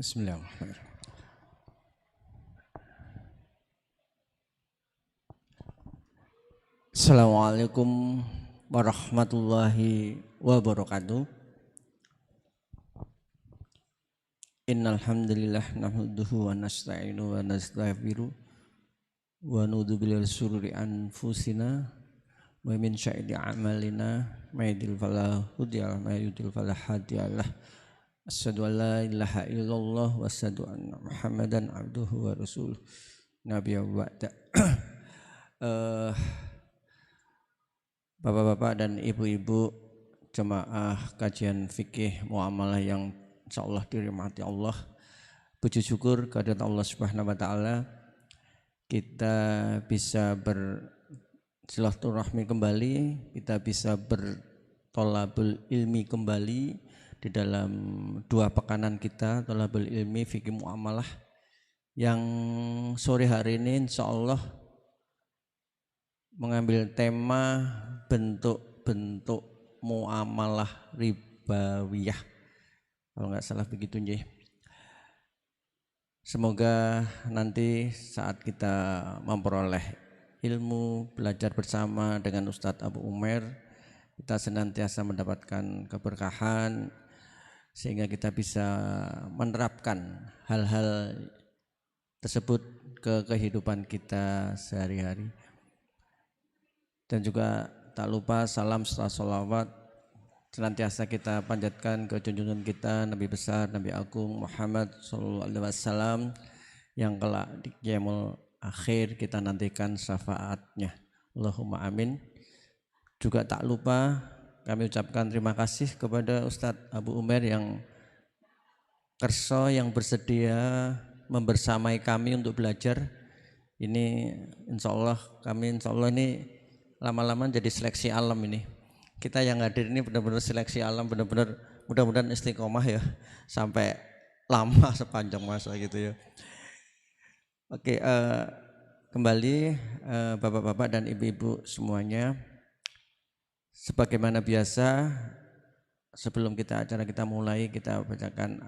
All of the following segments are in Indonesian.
Bismillahirrahmanirrahim. Assalamualaikum warahmatullahi wabarakatuh. Innal hamdalillah nahmaduhu wa nasta'inu wa nastaghfiruh wa na'udzu billahi min syururi anfusina wa min syarri a'malina may yahdihil fala mudilla lahu wa may yudlil fala hadiya lahu. Asyhadu an la ilaha illallah wa asyhadu anna Muhammadan abduhu wa rasuluh. Nabiyyu ba'da. Bapak-bapak dan ibu-ibu jemaah kajian fikih muamalah yang insyaallah dirahmati Allah. Puji syukur kehadirat Allah Subhanahu wa taala kita bisa bersilaturahmi kembali, kita bisa bertolabul ilmi kembali di dalam dua pekanan kita tolabul ilmi fikih muamalah yang sore hari ini insyaallah mengambil tema bentuk-bentuk muamalah ribawiyah, kalau nggak salah begitu nggih. Semoga nanti saat kita memperoleh ilmu, belajar bersama dengan Ustadz Abu Umair, kita senantiasa mendapatkan keberkahan sehingga kita bisa menerapkan hal-hal tersebut ke kehidupan kita sehari-hari. Dan juga tak lupa salam serta sholawat senantiasa kita panjatkan ke junjungan kita Nabi besar Nabi Agung Muhammad sallallahu alaihi wasallam yang kelak di yaumul akhir kita nantikan syafaatnya. Allahumma amin. Juga tak lupa kami ucapkan terima kasih kepada Ustadz Abu Umair yang kerso yang bersedia membersamai kami untuk belajar. Ini insyaallah ini lama-lama jadi seleksi alam ini. Kita yang hadir ini benar-benar seleksi alam, benar-benar mudah-mudahan istiqomah ya sampai lama sepanjang masa gitu ya. Oke, kembali bapak-bapak dan ibu-ibu semuanya, sebagaimana biasa sebelum acara kita mulai, kita bacakan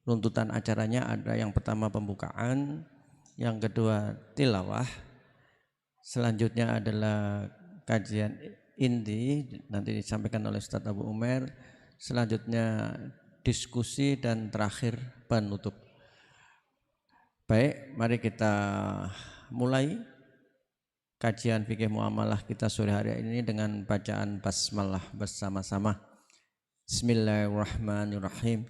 runtutan acaranya. Ada yang pertama pembukaan, yang kedua tilawah, selanjutnya adalah kajian inti nanti disampaikan oleh Ustadz Abu Umair, selanjutnya diskusi, dan terakhir penutup. Baik, mari kita mulai kajian fikih muamalah kita sore hari ini dengan bacaan basmalah bersama-sama. Bismillahirrahmanirrahim.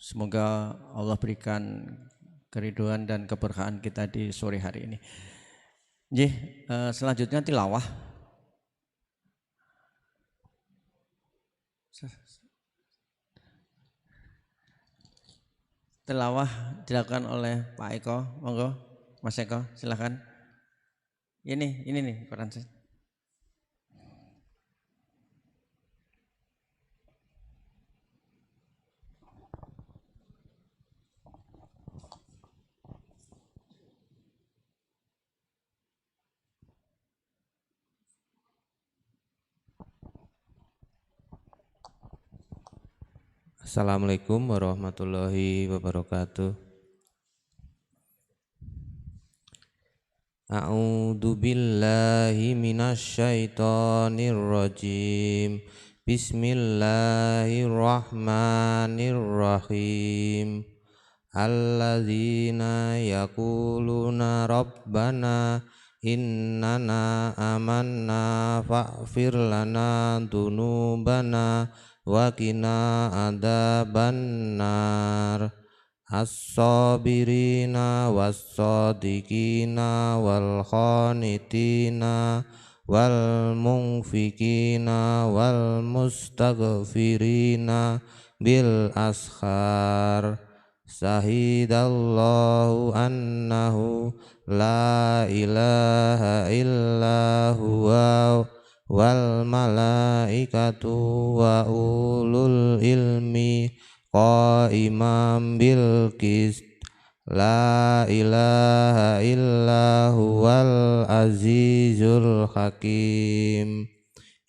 Semoga Allah berikan keridhaan dan keberkahan kita di sore hari ini. Selanjutnya tilawah. Tilawah dilakukan oleh Pak Eko, monggo Mas Eko silakan. Ini nih Quran. Assalamualaikum warahmatullahi wabarakatuh. A'udzu billahi minasyaitonir rajim. Bismillahirrahmanirrahim. Alladzina yaquluna rabbana innana amanna faghfir lana dzunubana wa qina adzabannar. As-sabirina was-sadiqina wal khanitina wal munfikina wal mustaghfirina bil ashar. Sahidallahu annahu la ilaha illa huwa wal malaikatu wa ulul ilmi qaimam bil qist. La ilaha illa huwal azizul hakim.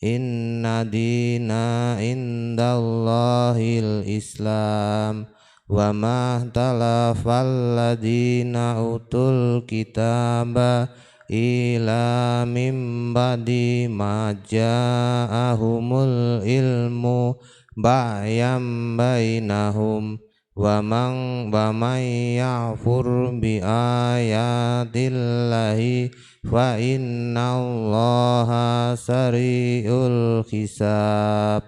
Inna dina indallahil islam wa ma talafal ladina utul kitaba ila mim ba'di ma ja'ahumul ilmu ba'yam bainahum wa man ya'fur bi ayatillahi fa innallaha sari'ul hisab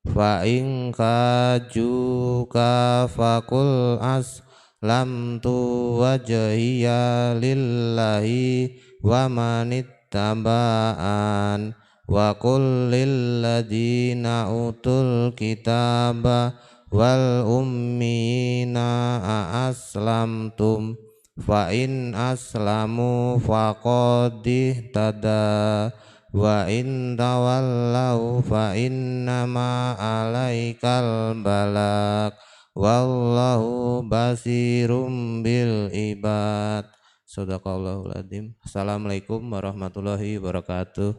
fa in kajuka fakul aslamtu wajhiya lillahi wa manittaba'an wa qul lil ladina utul kitaba wal ummina aslamtum fa in aslamu faqad ihtada wa in tawallau fa innama alaikal balak wallahu basirum bil ibad. Shadaqallahul adzim. Assalamualaikum warahmatullahi wabarakatuh.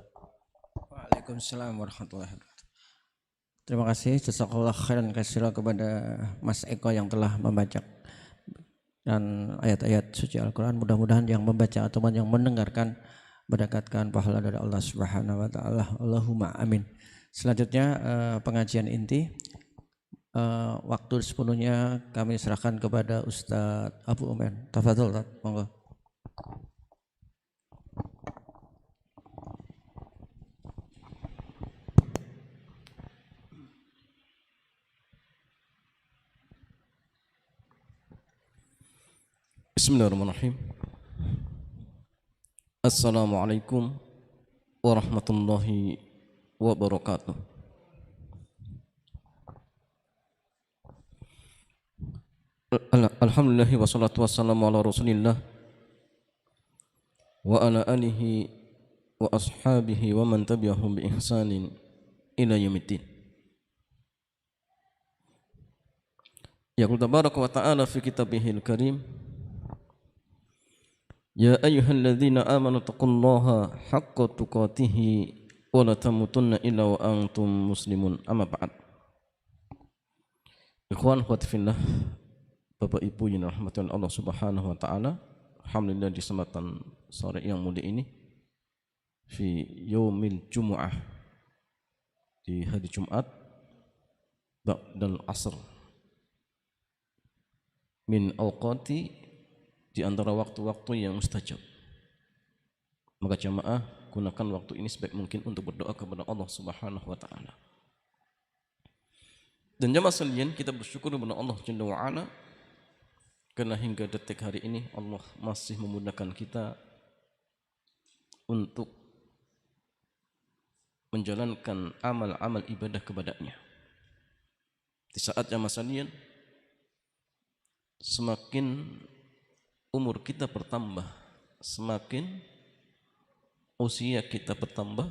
Waalaikumsalam warahmatullahi wabarakatuh. Terima kasih jazakallah khairan katsira kepada Mas Eko yang telah membaca dan ayat-ayat suci Al-Quran. Mudah-mudahan yang membaca atau yang mendengarkan mendapatkan pahala dari Allah Subhanahu wa taala. Allahumma amin. Selanjutnya pengajian inti, waktu sepenuhnya kami serahkan kepada Ustadz Abu Umair. Tafadhol, monggo. Bismillahirrahmanirrahim. Assalamualaikum warahmatullahi wabarakatuh. Alhamdulillah wassalatu wassalamu ala rasulillah wa ala alihi wa ashabihi wa man tabi'ahum bi ihsanin ila yaumiddin. Yaqul tabaraka wa ta'ala fi kitabihil karim, ya ayyuhalladzina amanu taqullaha haqqa tuqatih wa la tamutunna illa wa antum muslimun. Amma ba'd. Ikhwan akhwat fillah, Bapak Ibu yang dirahmati Allah Subhanahu wa taala, alhamdulillah di kesempatan sore yang mulia ini fi yaumil jumu'ah, di hari Jumat ba'dal asr min awqati, di antara waktu-waktu yang mustajab. Maka jamaah gunakan waktu ini sebaik mungkin untuk berdoa kepada Allah Subhanahu wa taala. Dan jamaah sekalian, kita bersyukur kepada Allah Jalla wa Ala karena hingga detik hari ini Allah masih memudahkan kita untuk menjalankan amal-amal ibadah kepadanya. Di saat jamaah sekalian semakin umur kita bertambah, semakin usia kita bertambah,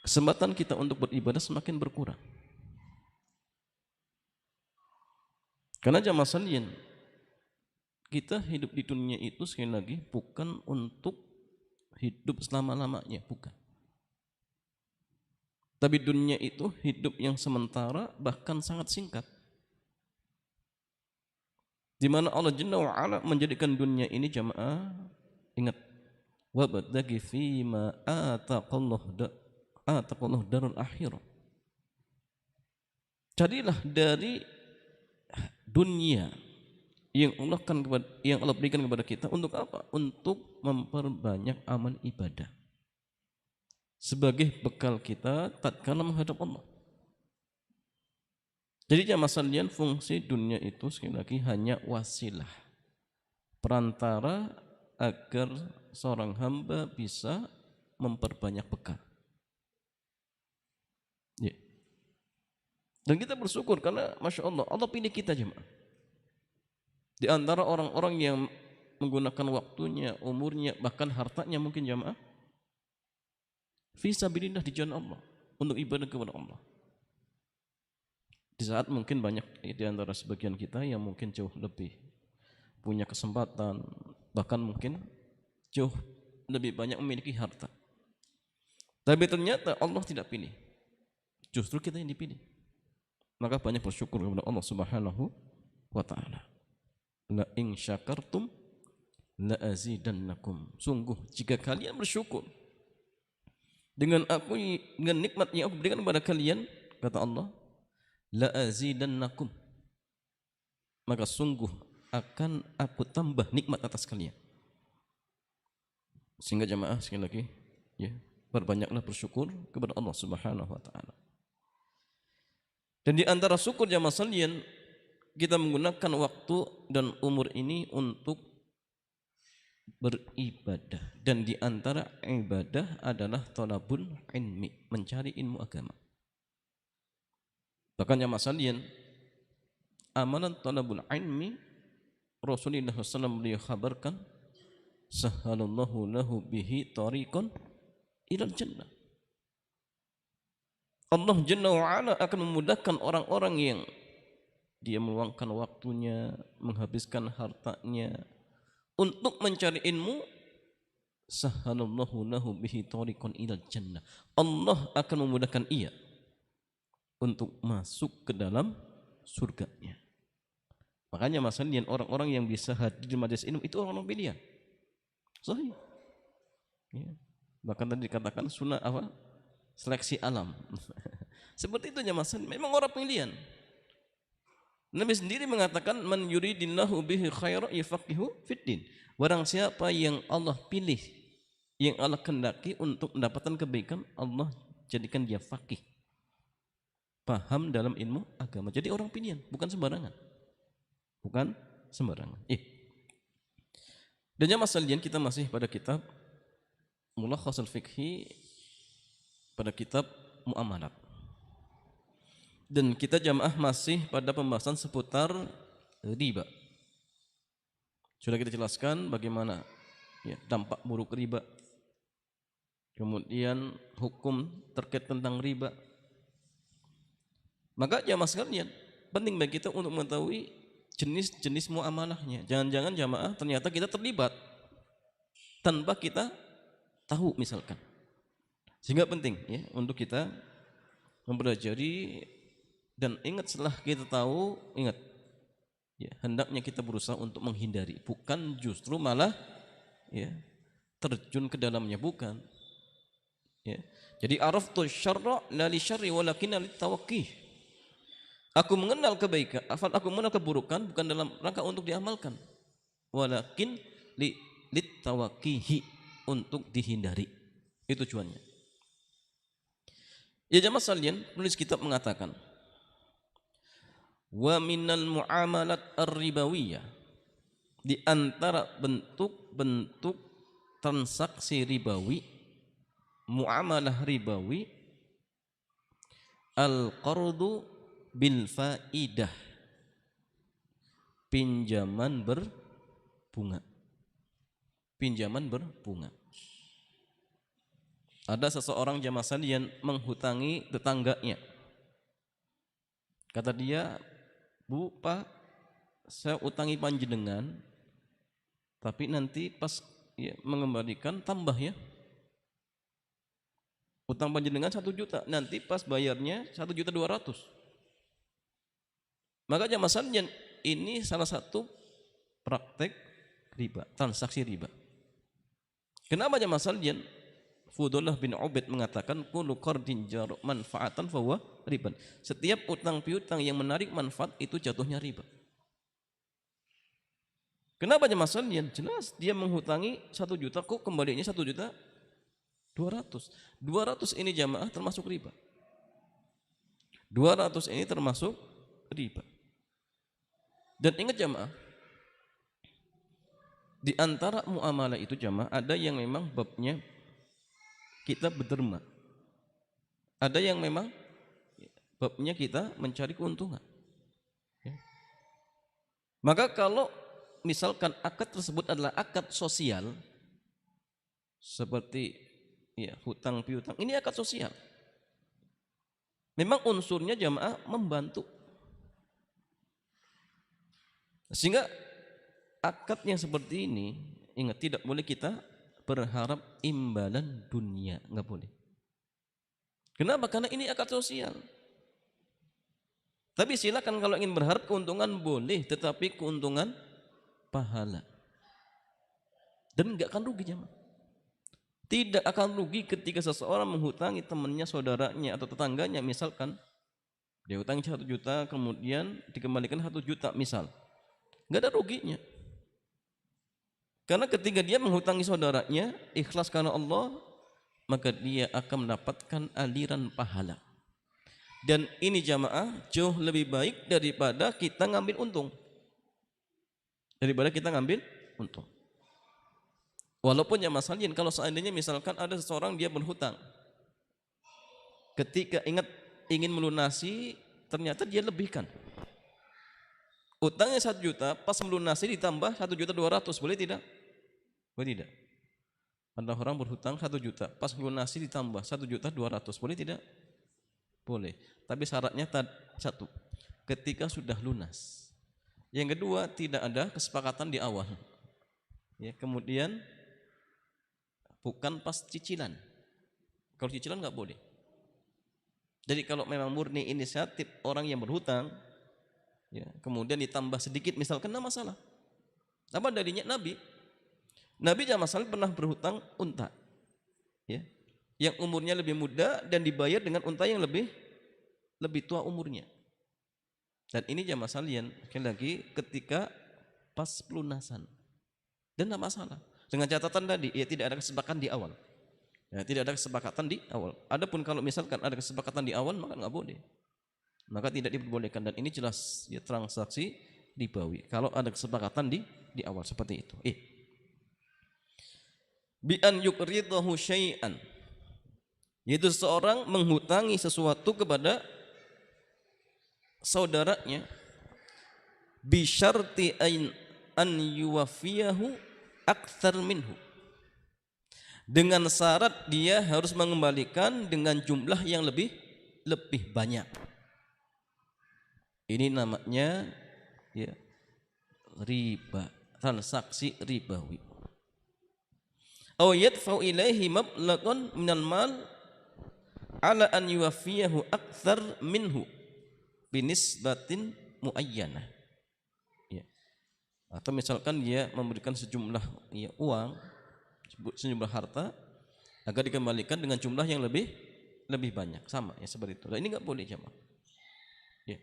kesempatan kita untuk beribadah semakin berkurang. Karena jamaah sekalian, kita hidup di dunia itu sekali lagi bukan untuk hidup selama-lamanya, bukan. Tapi dunia itu hidup yang sementara, bahkan sangat singkat. Di mana Allah Jalla wa Ala menjadikan dunia ini, jamaah, ingat, wabtaghi fima ataqallahu darul akhirah. Carilah dari dunia yang Allah berikan kepada kita untuk apa? Untuk memperbanyak amal ibadah sebagai bekal kita tatkala menghadap Allah. Jadi jamaah sekalian, fungsi dunia itu sekali lagi hanya wasilah, perantara agar seorang hamba bisa memperbanyak bekal. Ya. Dan kita bersyukur karena Masya Allah, Allah pilih kita jemaah. Di antara orang-orang yang menggunakan waktunya, umurnya, bahkan hartanya mungkin jemaah, fi sabilillah, di jalan Allah, untuk ibadah kepada Allah. Di saat mungkin banyak di antara sebagian kita yang mungkin jauh lebih punya kesempatan, bahkan mungkin jauh lebih banyak memiliki harta. Tapi ternyata Allah tidak pilih, justru kita yang dipilih. Maka banyak bersyukur kepada Allah Subhanahu wa ta'ala. La in syakartum la azidannakum. Sungguh jika kalian bersyukur dengan nikmat yang aku berikan kepada kalian, kata Allah, la azidannakum, maka sungguh akan aku tambah nikmat atas kalian. Sehingga jamaah sekali lagi, ya, perbanyaklah bersyukur kepada Allah Subhanahu wa taala. Dan di antara syukur jamaah sekalian, kita menggunakan waktu dan umur ini untuk beribadah, dan di antara ibadah adalah thalabul ilmi, mencari ilmu agama. Bahkan jamaah sekalian, amalan thalabul ilmi, Rasulullah SAW beliau khabarkan, sahalallahu lahu bihi tariqan ilal jannah. Allah Jalla wa'ala akan memudahkan orang-orang yang dia meluangkan waktunya, menghabiskan hartanya untuk mencari ilmu, sahalallahu lahu bihi tariqan ilal jannah. Allah akan memudahkan ia untuk masuk ke dalam surganya. Makanya masalahnya orang-orang yang bisa hadir di majelis ilmu itu orang-orang pilihan. Sahih. Ya. Bahkan tadi dikatakan sunnah apa? Seleksi alam. Seperti itu masalah. Memang orang pilihan. Nabi sendiri mengatakan, man yuridillahu bihi khairan yafaqihu fiddin. Barang siapa yang Allah pilih, yang Allah kehendaki untuk mendapatkan kebaikan, Allah jadikan dia faqih, paham dalam ilmu agama. Jadi orang pilihan, bukan sembarangan. Bukan sembarangan. Dan jamaah sekalian, kita masih pada kitab Mulakhasul Fiqhi, pada kitab Muamalat. Dan kita jamaah masih pada pembahasan seputar riba. Sudah kita jelaskan bagaimana ya, dampak buruk riba, kemudian hukum terkait tentang riba. Maka jamaah sekalian, penting bagi kita untuk mengetahui jenis-jenis muamalahnya. Jangan-jangan jamaah ternyata kita terlibat tanpa kita tahu misalkan. Sehingga penting ya untuk kita mempelajari, dan ingat setelah kita tahu, ingat ya, hendaknya kita berusaha untuk menghindari, bukan justru malah ya terjun ke dalamnya, bukan. Ya. Jadi araftu syarra la li syarri walakin li tawaqqih. Aku mengenal kebaikan, aku mengenal keburukan bukan dalam rangka untuk diamalkan, walakin li tawaqqihi, untuk dihindari. Itu tujuannya. Ya jamaah sekalian, penulis kitab mengatakan, wa minal muamalat ar-ribawiyah, di antara bentuk-bentuk transaksi ribawi, muamalah ribawi, al-qardu bil faidah, pinjaman berbunga. Pinjaman berbunga. Ada seseorang jamaah sekalian menghutangi tetangganya. Kata dia, Bu, Pak, saya utangi panjenengan, tapi nanti pas ya, mengembalikan tambah ya. Utang panjenengan 1 juta, nanti pas bayarnya 1.200.000. Maka jamaah sekalian, ini salah satu praktek riba, transaksi riba. Kenapa jamaah sekalian? Fudullah bin Ubaid mengatakan, kullu qardin jar manfaatan fahuwa riban. Setiap utang piutang yang menarik manfaat itu jatuhnya riba. Kenapa jemaah sekalian? Jelas dia menghutangi 1 juta, kok kembalinya 1.200.000. 200 ini jamaah termasuk riba. 200 ini termasuk riba. Dan ingat jamaah, di antara muamalah itu jamaah ada yang memang babnya kita berderma, ada yang memang babnya kita mencari keuntungan. Maka kalau misalkan akad tersebut adalah akad sosial, seperti ya, hutang piutang, ini akad sosial, memang unsurnya jamaah membantu, sehingga akad yang seperti ini, ingat, tidak boleh kita berharap imbalan dunia, nggak boleh. Kenapa? Karena ini akad sosial. Tapi silakan kalau ingin berharap keuntungan boleh, tetapi keuntungan pahala. Dan enggak akan rugi jemaah. Tidak akan rugi ketika seseorang menghutangi temannya, saudaranya atau tetangganya, misalkan dia hutang 1 juta kemudian dikembalikan 1 juta misal. Enggak ada ruginya. Karena ketika dia menghutangi saudaranya ikhlas karena Allah, maka dia akan mendapatkan aliran pahala. Dan ini jamaah jauh lebih baik daripada kita ngambil untung. Daripada kita ngambil untung. Walaupun ya Mas Halin, kalau seandainya misalkan ada seseorang dia berhutang, ketika ingin melunasi, ternyata dia lebihkan. Utangnya 1 juta, pas melunasi ditambah 1.200.000, boleh tidak? Boleh tidak? Ada orang berhutang 1 juta, pas melunasi ditambah 1.200.000, boleh tidak? Boleh. Tapi syaratnya satu, ketika sudah lunas. Yang kedua, tidak ada kesepakatan di awal. Ya, kemudian bukan pas cicilan. Kalau cicilan nggak boleh. Jadi kalau memang murni inisiatif orang yang berhutang, ya, kemudian ditambah sedikit misalkan, nggak masalah. Apa darinya Nabi Muhammad pernah berhutang unta, ya, yang umurnya lebih muda dan dibayar dengan unta yang lebih tua umurnya. Dan ini jamaah sekalian, sekali lagi ketika pas pelunasan, dan tidak masalah. Dengan catatan tadi, ya tidak ada kesepakatan di awal. Ya, tidak ada kesepakatan di awal. Adapun kalau misalkan ada kesepakatan di awal, maka nggak boleh. Maka tidak diperbolehkan, dan ini jelas ya transaksi ribawi. Kalau ada kesepakatan di awal seperti itu. Bi an yuqridahu syai'an, yaitu seorang menghutangi sesuatu kepada saudaranya, bi syarti an yuwafiyahu aktsar minhu, dengan syarat dia harus mengembalikan dengan jumlah yang lebih banyak. Ini namanya ya riba, transaksi ribawi. Aw yadfa'u ilaihi mablaghan minal mal ala an yuwafiyahu aktsar minhu binisbatin muayyanah. Ya. Atau misalkan dia memberikan sejumlah ya, uang, sejumlah harta agar dikembalikan dengan jumlah yang lebih banyak, sama ya seperti itu. Dan ini nggak boleh jemaah. Ya.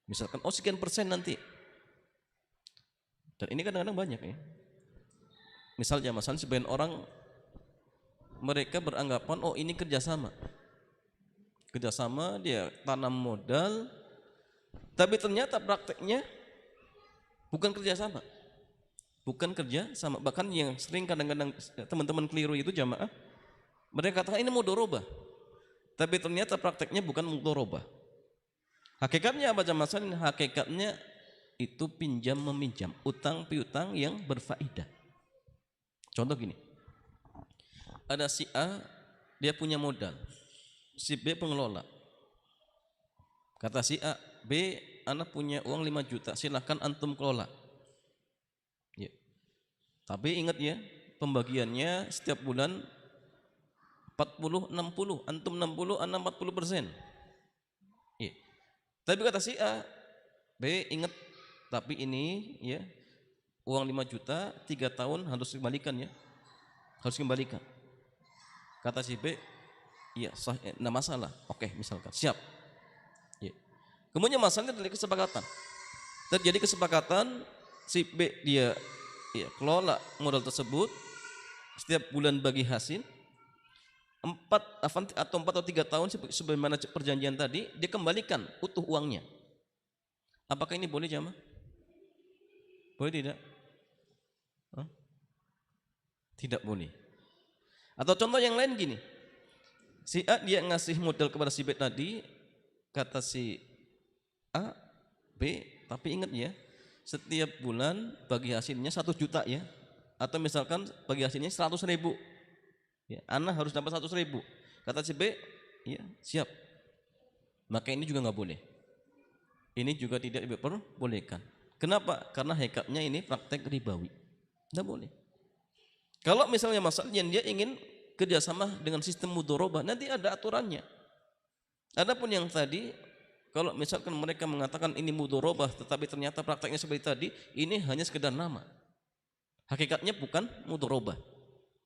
Misalkan sekian persen nanti. Dan ini kadang-kadang banyak ya. Misalnya sebagian orang mereka beranggapan ini kerjasama dia tanam modal, tapi ternyata prakteknya bukan kerjasama, bahkan yang sering kadang-kadang teman-teman keliru itu jamaah, mereka katakan ini mudharabah, tapi ternyata prakteknya bukan mudharabah. Hakikatnya apa jamaah? Hakikatnya itu pinjam meminjam, utang piutang yang berfaedah. Contoh gini, ada si A, dia punya modal, si B pengelola. Kata si A, B, anak punya uang 5 juta, silahkan antum kelola. Ya. Tapi ingat ya, pembagiannya setiap bulan 40-60, antum 60, anak 40%. Ya. Tapi kata si A, B, ingat, tapi ini ya uang 5 juta 3 tahun harus dikembalikan ya, harus kembalikan. Kata si B, iya sah, enggak masalah, oke misalkan siap ya. Kemudian masalahnya dari kesepakatan, terjadi kesepakatan, si B dia ya kelola modal tersebut, setiap bulan bagi hasil 4 atau 3 tahun sebagaimana perjanjian tadi, dia kembalikan utuh uangnya. Apakah ini boleh jamaah? Boleh tidak? Tidak boleh. Atau contoh yang lain gini, si A dia ngasih modal kepada si B tadi, kata si A, B, tapi ingat ya, setiap bulan bagi hasilnya 1 juta ya, atau misalkan bagi hasilnya 100.000 ya, anak harus dapat 100.000. Kata si B, ya siap. Maka ini juga nggak boleh. Ini juga tidak diperbolehkan. Kenapa? Karena hakikatnya ini praktek ribawi, nggak boleh. Kalau misalnya masalahnya dia ingin kerjasama dengan sistem mudharabah, nanti ada aturannya. Adapun yang tadi Kalau misalkan mereka mengatakan ini mudharabah tetapi ternyata prakteknya seperti tadi, ini hanya sekedar nama. Hakikatnya bukan mudharabah.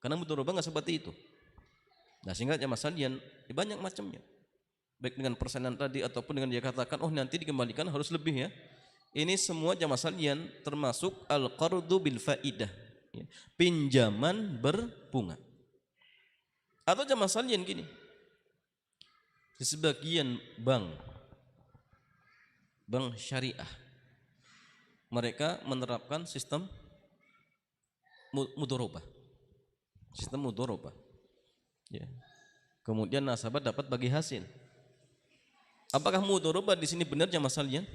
Karena mudharabah enggak seperti itu. Nah, sehingga jamaah sekalian banyak macamnya. Baik dengan persenan tadi ataupun dengan dia katakan oh nanti dikembalikan harus lebih ya. Ini semua jamaah sekalian termasuk al-qardu bil faidah. Ya. Pinjaman berbunga. Atau jamaah sekalian gini. Di sebagian bank syariah mereka menerapkan sistem mudharabah. Sistem mudharabah. Ya. Kemudian nasabah dapat bagi hasil. Apakah mudharabah di sini benar jamaah sekalian?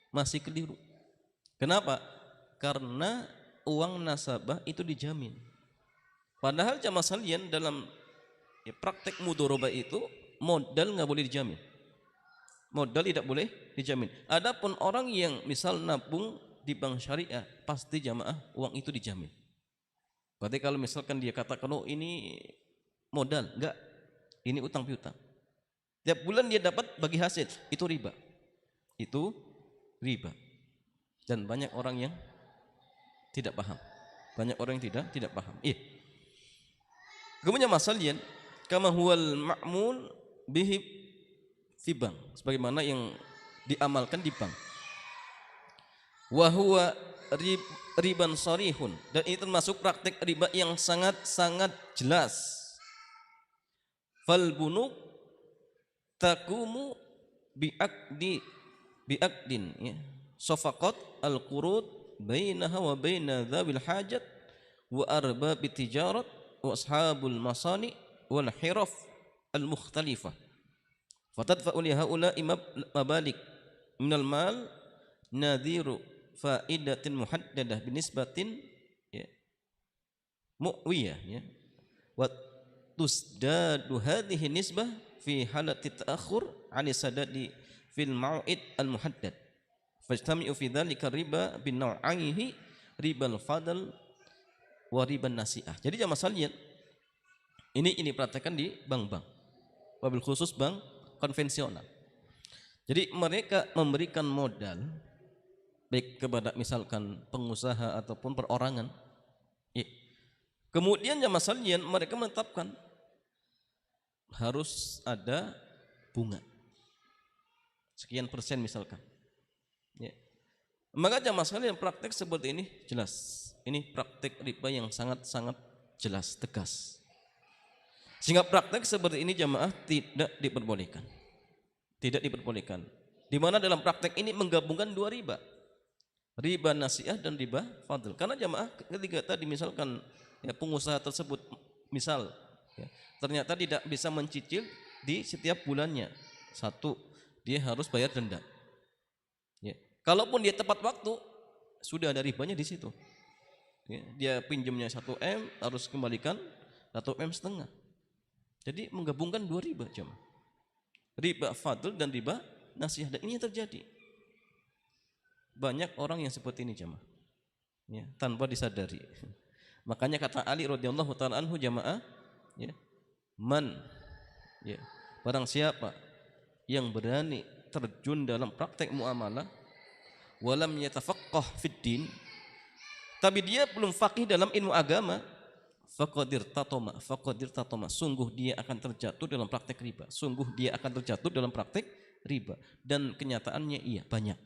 Masih keliru. Kenapa? Karena uang nasabah itu dijamin. Padahal jamaah sekalian dalam praktek mudharabah itu modal nggak boleh dijamin. Modal tidak boleh dijamin. Adapun orang yang misal nabung di bank syariah, pasti jamaah uang itu dijamin. Berarti kalau misalkan dia katakan oh ini modal, enggak, ini utang piutang. Tiap bulan dia dapat bagi hasil, itu riba. Itu riba. Dan banyak orang yang tidak paham. Banyak orang yang tidak paham. Iya. Kemudian masalian kama huwal ma'mul bihi fi bank, sebagaimana yang diamalkan di bank. Wa huwa riban sarihun, dan ini termasuk praktik riba yang sangat jelas. Fal bunuk takumu bi'aqdin ya. Safaqat al-qurud bainaha wa baina dzawil hajat wa arbab tijarat wa ashabul masani wal hiraf al-mukhtalifah. Fatadfa'u li haula'i mabalik minal mal nadhiru faidatin muhaddadah binisbatin ya mu'wiyah ya. Wa tusdadu hadhihi nisbah fi halati ta'akhur 'ani sadadi fil mau'id al muhaddad. Fajtami'u fi dzalika riba bin naw'aihi ribal fadl wa riban nasi'ah. Jadi jamaah sekalian, ini praktekkan di bank-bank. Wabil khusus bank konvensional. Jadi mereka memberikan modal baik kepada misalkan pengusaha ataupun perorangan. Ya. Kemudian jamaah sekalian mereka menetapkan harus ada bunga sekian persen misalkan. Ya. Maka jamaah sekalian praktek seperti ini jelas. Ini praktek riba yang sangat jelas, tegas. Sehingga praktek seperti ini jamaah tidak diperbolehkan. Tidak diperbolehkan. Di mana dalam praktek ini menggabungkan dua riba. Riba nasiah dan riba fadl. Karena jamaah ketika tadi misalkan ya, pengusaha tersebut misal ya, ternyata tidak bisa mencicil di setiap bulannya. Satu, dia harus bayar denda. Ya. Kalaupun dia tepat waktu, sudah ada ribanya di situ. Ya, dia pinjamnya 1 M harus kembalikan 1,5 M. Jadi menggabungkan dua riba jemaah. Riba fadl dan riba nasiah, dan ini yang terjadi. Banyak orang yang seperti ini jemaah. Ya, tanpa disadari. Makanya kata Ali radhiyallahu taala anhu jemaah, ya, man ya, barang siapa yang berani terjun dalam praktek muamalah walam yatafaqqah fid din, tapi dia belum faqih dalam ilmu agama, faqadir tatoma, sungguh dia akan terjatuh dalam praktek riba. Sungguh dia akan terjatuh dalam praktek riba. Dan kenyataannya iya banyak.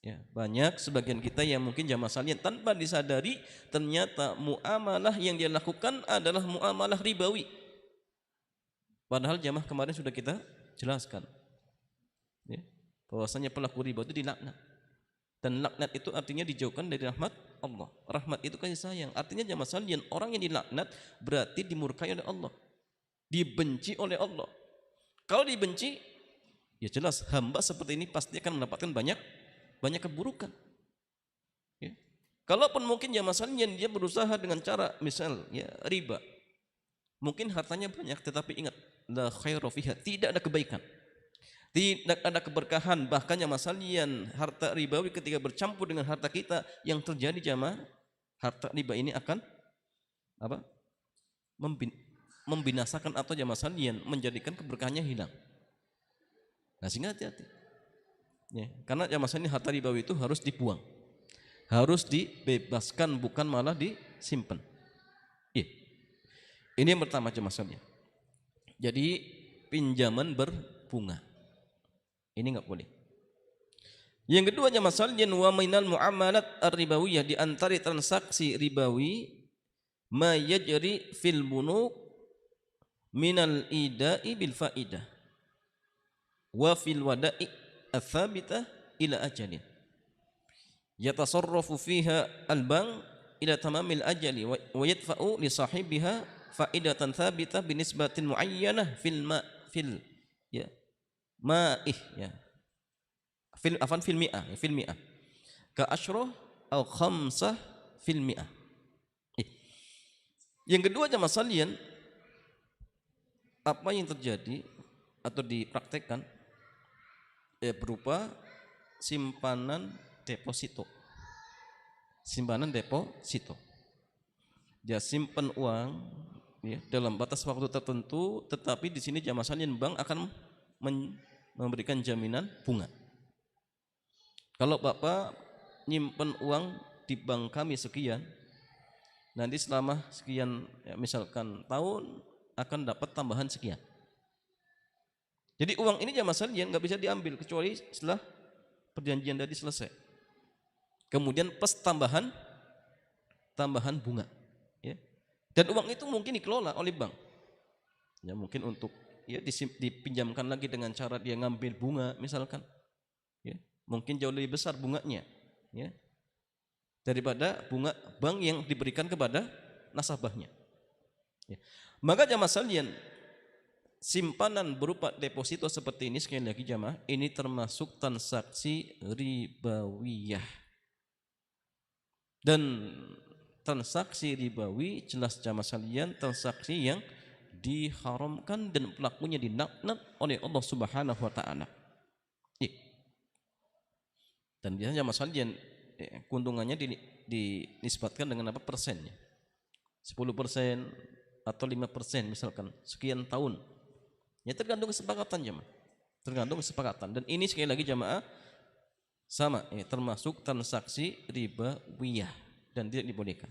Ya, banyak sebagian kita yang mungkin jamaah sekalian tanpa disadari ternyata muamalah yang dia lakukan adalah muamalah ribawi. Padahal jamaah kemarin sudah kita jelaskan. Ya, bahwasanya pelaku riba itu dilaknat. Dan laknat itu artinya dijauhkan dari rahmat Allah. Rahmat itu kasih sayang. Artinya jamaah sekalian, orang yang dilaknat berarti dimurkai oleh Allah, dibenci oleh Allah. Kalau dibenci, ya jelas hamba seperti ini pasti akan mendapatkan banyak keburukan. Ya. Kalaupun mungkin jamaah sekalian dia berusaha dengan cara misal ya riba, mungkin hartanya banyak, tetapi ingat la khairu fiha, tidak ada kebaikan. Tidak ada keberkahan. Bahkan jamaah sekalian, harta ribawi ketika bercampur dengan harta kita, yang terjadi jamaah, harta riba ini akan apa? Membinasakan atau jamaah sekalian menjadikan keberkahannya hilang. Nah, sehingga hati-hati. Ya, karena ya masalah ini harta ribawi itu harus dibuang. Harus dibebaskan, bukan malah disimpan. Iya. Ini yang pertama masalahnya. Jadi pinjaman berbunga. Ini enggak boleh. Yang kedua masalahnya wa minal muamalat ar-ribawiyah, di antara transaksi ribawi ma yajri fil bunuk minal ida'i bil faidah wa fil wada'i ats-tsabitah ila ajalin yatasarrafu fiha al-bank ila tamamil ajali wa yadfa'u li sahibiha faidatan tsabitah binisbatin muayyanah fil ya ma'ih ya fil mi'ah ka asyrah atau khamsah fil mi'ah. Yang kedua jamaah sekalian, apa yang terjadi atau dipraktekkan berupa simpanan deposito. Dia simpan uang ya, dalam batas waktu tertentu, tetapi di sini jamaah sekalian bank akan memberikan jaminan bunga. Kalau Bapak nyimpen uang di bank kami sekian, nanti selama sekian ya, misalkan tahun akan dapat tambahan sekian. Jadi uang ini jamaah sekalian nggak bisa diambil kecuali setelah perjanjian tadi selesai. Kemudian plus tambahan bunga. Ya. Dan uang itu mungkin dikelola oleh bank. Ya mungkin untuk ya dipinjamkan lagi dengan cara dia ngambil bunga misalkan. Ya. Mungkin jauh lebih besar bunganya, ya, daripada bunga bank yang diberikan kepada nasabahnya. Ya. Maka jamaah sekalian, simpanan berupa deposito seperti ini sekali lagi jamaah, ini termasuk transaksi ribawiyah. Dan transaksi ribawi jelas jamaah sekalian transaksi yang diharamkan dan pelakunya dilaknat oleh Allah Subhanahu wa taala. Dan biasanya masalahnya keuntungannya dinisbatkan dengan apa persennya, 10% atau 5% misalkan sekian tahun. Ya tergantung kesepakatan jemaah, tergantung kesepakatan. Dan ini sekali lagi jemaah sama, termasuk transaksi ribawiyah dan tidak dibolehkan.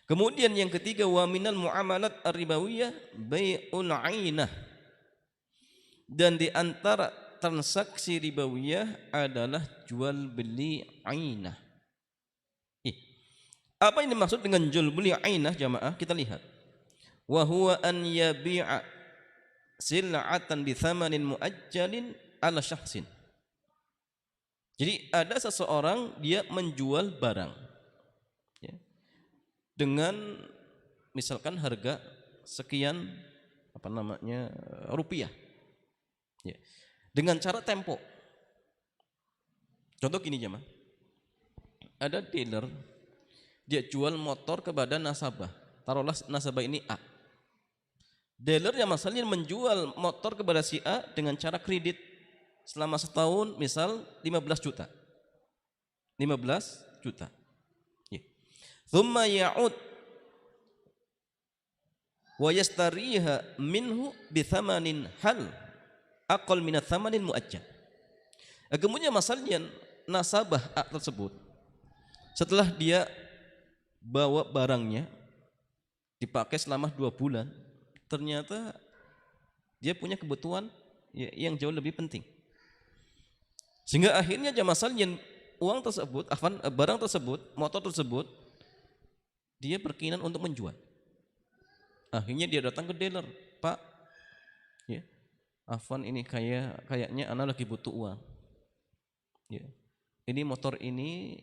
Kemudian yang ketiga wa minal muamalat ar-ribawiyah bai'ul 'ainah, dan di antara transaksi ribawiyah adalah jual beli ainah. Apa yang dimaksud dengan jual beli ainah jamaah? Kita lihat. Wa huwa an yabi'a sil'atan bi thamanin muajjalin ala syakhsin. Jadi ada seseorang dia menjual barang ya, dengan misalkan harga sekian rupiah. Ya. Dengan cara tempo. Contoh gini jemaah. Ada dealer dia jual motor kepada nasabah. Taruhlah nasabah ini A. Dealer yang masalahnya menjual motor kepada si A dengan cara kredit selama setahun, misal 15 juta. 15 juta. Ya. Thumma ya'ud wa yastariha minhu bi thamanin hal aqal minat thamanin muajjal. Kemudian masalahnya nasabah A tersebut setelah dia bawa barangnya dipakai selama 2 bulan, ternyata dia punya kebutuhan yang jauh lebih penting, sehingga akhirnya masalahnya uang tersebut, barang tersebut, motor tersebut dia berkeinginan untuk menjual. Akhirnya dia datang ke dealer, Pak, ya, Afwan ini kayaknya anak lagi butuh uang. Ya. Ini motor ini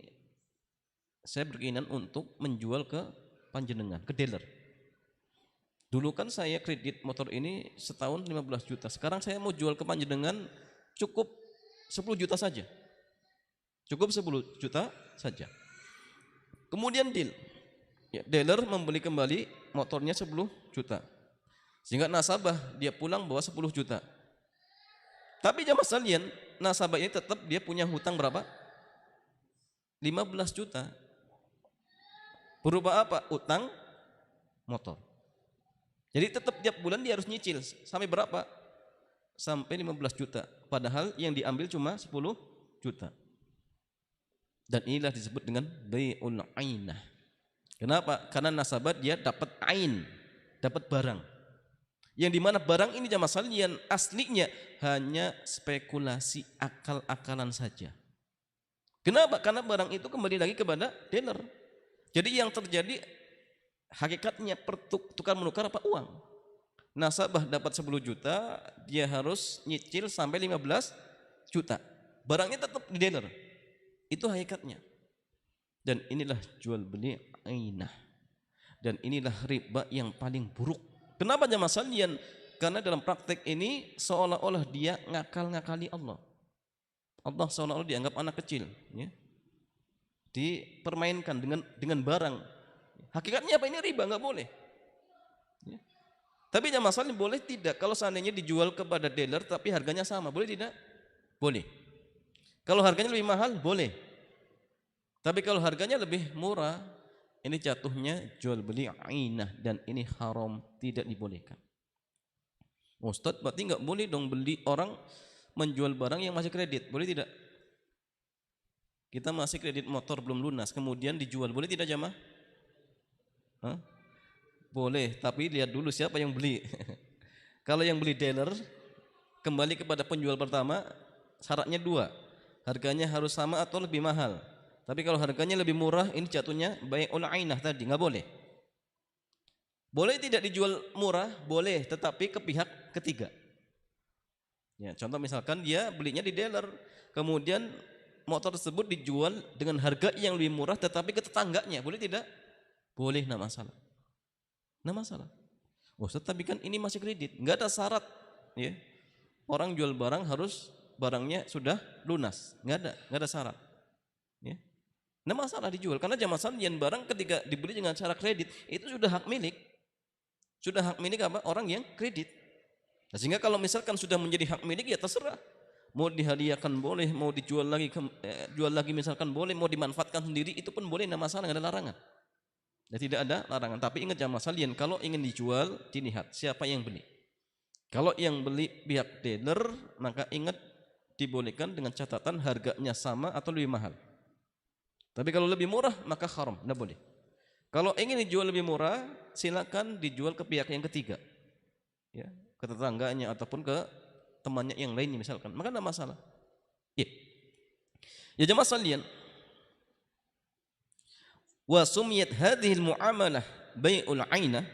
saya berkeinginan untuk menjual ke panjenengan, ke dealer. Dulu kan saya kredit motor ini setahun 15 juta. Sekarang saya mau jual ke panjenengan cukup 10 juta saja. Cukup 10 juta saja. Kemudian deal. Ya, dealer membeli kembali motornya 10 juta. Sehingga nasabah dia pulang bawa 10 juta. Tapi jamaah sekalian, nasabah ini tetap dia punya hutang berapa? 15 juta. Berupa apa? Utang motor. Jadi tetap tiap bulan dia harus nyicil. Sampai berapa? Sampai 15 juta. padahal yang diambil cuma 10 juta. Dan inilah disebut dengan bai'ul ainah. Kenapa? Karena nasabah dia dapat ain, dapat barang. Yang dimana barang ini jamaah sekalian aslinya hanya spekulasi akal-akalan saja. Kenapa? Karena barang itu kembali lagi kepada dealer. Jadi yang terjadi hakikatnya tukar menukar apa? Uang. Nasabah dapat 10 juta, dia harus nyicil sampai 15 juta. Barangnya tetap di dealer. Itu hakikatnya. Dan inilah jual beli ainah. Dan inilah riba yang paling buruk. Kenapa jamaah sekalian? Karena dalam praktek ini seolah-olah dia ngakal-ngakali Allah. Allah seolah-olah dianggap anak kecil, ya. Dipermainkan dengan barang. Hakikatnya apa? Ini riba, nggak boleh. Ya. Tapi jamaah sekalian boleh tidak kalau seandainya dijual kepada dealer tapi harganya sama, boleh tidak? Boleh. Kalau harganya lebih mahal, boleh. Tapi kalau harganya lebih murah, ini jatuhnya jual beli ainah dan ini haram, tidak dibolehkan. Ustadz, berarti nggak boleh dong beli orang menjual barang yang masih kredit, boleh tidak? Kita masih kredit motor belum lunas, kemudian dijual, boleh tidak jamaah? Hah? Boleh, tapi lihat dulu siapa yang beli. Kalau yang beli dealer, kembali kepada penjual pertama, syaratnya 2, harganya harus sama atau lebih mahal. Tapi kalau harganya lebih murah, ini jatuhnya bai'ul ainah tadi, nggak boleh. Boleh tidak dijual murah? Boleh, tetapi ke pihak ketiga. Ya, contoh misalkan dia belinya di dealer, kemudian motor tersebut dijual dengan harga yang lebih murah, tetapi ke tetangganya, boleh tidak? Boleh, nggak masalah. Nggak masalah. Ustaz, tapi kan ini masih kredit, nggak ada syarat. Ya, orang jual barang harus barangnya sudah lunas, nggak ada syarat. Ya. Nggak masalah dijual, karena jamaah sekalian barang ketika dibeli dengan cara kredit itu sudah hak milik. Sudah hak milik apa? Orang yang kredit. Nah, sehingga kalau misalkan sudah menjadi hak milik, ya terserah. Mau dihadiahkan boleh, mau dijual lagi, jual lagi misalkan boleh, mau dimanfaatkan sendiri itu pun boleh, nggak masalah, nggak ada larangan. Ya, tidak ada larangan. Tapi ingat jamaah sekalian, kalau ingin dijual dilihat siapa yang beli. Kalau yang beli pihak dealer, maka ingat dibolehkan dengan catatan harganya sama atau lebih mahal. Tapi kalau lebih murah maka haram, tidak boleh. Kalau ingin dijual lebih murah, silakan dijual ke pihak yang ketiga, ya, ke tetangganya ataupun ke temannya yang lainnya misalkan, maka tidak masalah. Ya, ya jemaah sekalian, wa sumiyat hadhil muamalah bai'ul ainah.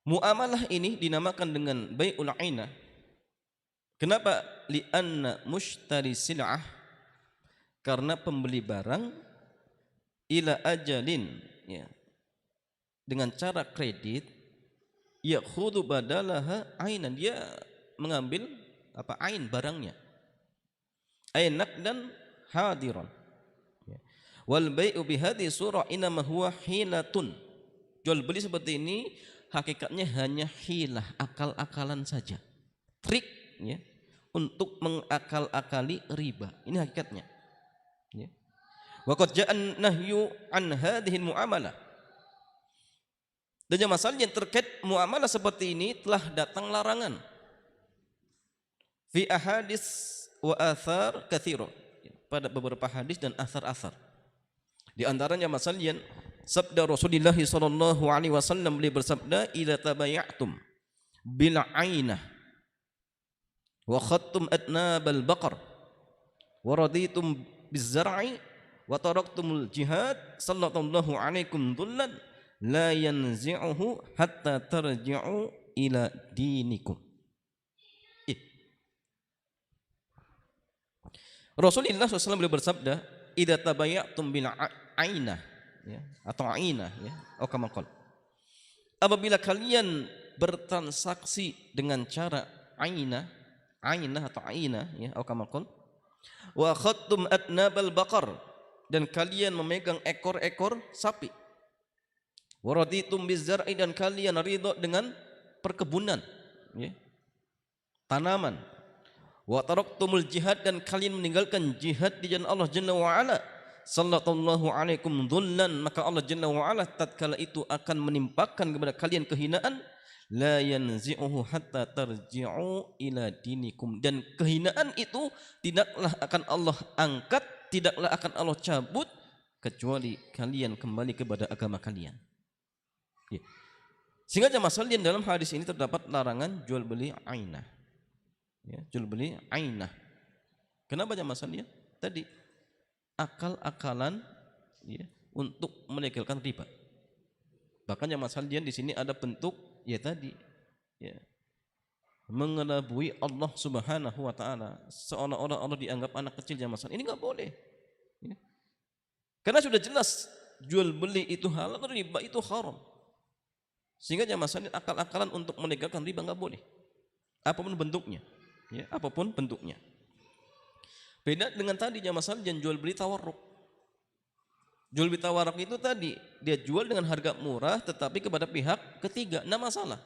Muamalah ini dinamakan dengan bai'ul ainah. Kenapa? Li'anna mushtari sil'ah, karena pembeli barang ila ajalin, ya, dengan cara kredit, yakhudhu badalaha ainan, dia mengambil apa? Ain barangnya, ainak dan hadiran. Wal bai'u bihadhi surah inama huwa hilatun. Jual beli seperti ini hakikatnya hanya hilah, akal-akalan saja, trik, ya, untuk mengakal-akali riba. Ini hakikatnya, ya. Wa qad ja'an nahyu an hadhihi muamalah. Dan masalahnya terkait muamalah seperti ini telah datang larangan fi ahadits wa athar katsira, pada beberapa hadis dan athar-athar. Di antaranya masalahnya sabda Rasulullah sallallahu alaihi wasallam, beliau bersabda, "Idza tabaya'tum bil 'ainah wa khattum atnabal baqar wa raditum biz zar'i wa taraktumul jihad sallallahu alaikum dhullan la yanzi'uhu hatta tarji'u ila dinikum." Rasulullah SAW beliau bersabda, "Idza tabaya'tum bil 'ainah," ya, atau 'ainah, ya, atau kama qala, apabila kalian bertransaksi dengan cara 'ainah atau 'ainah, ya, atau kama qala, wa khattum atnabal baqar, dan kalian memegang ekor-ekor sapi, wa raditum bizar'i, dan kalian ridha dengan perkebunan, ya, tanaman, wa taraktumul jihad, dan kalian meninggalkan jihad di jalan Allah Jalla wa Ala, sallallahu alaikum dhullan, maka Allah Jalla wa Ala tatkala itu akan menimpakan kepada kalian kehinaan, la yanzi'uhu hatta tarji'u ila dinikum, dan kehinaan itu tidaklah akan Allah angkat, tidaklah akan Allah cabut kecuali kalian kembali kepada agama kalian. Ya. Sehingga jamaah sekalian, dalam hadis ini terdapat larangan jual beli ainah. Ya, jual beli ainah. Kenapa jamaah sekalian? Tadi akal-akalan ya, untuk melegalkan riba. Bahkan jamaah sekalian di sini ada bentuk ya tadi ya, mengelabui Allah Subhanahu wa taala, seolah-olah Allah dianggap anak kecil jamaah sekalian. Ini enggak boleh. Ya. Karena sudah jelas jual beli itu halal, riba itu haram. Sehingga jamaah sekalian, akal-akalan untuk melegalkan riba enggak boleh. Apapun bentuknya. Ya, apapun bentuknya. Beda dengan tadi jamaah sekalian jual beli tawarruk. Jual beli tawarruk itu tadi dia jual dengan harga murah tetapi kepada pihak ketiga, enggak masalah.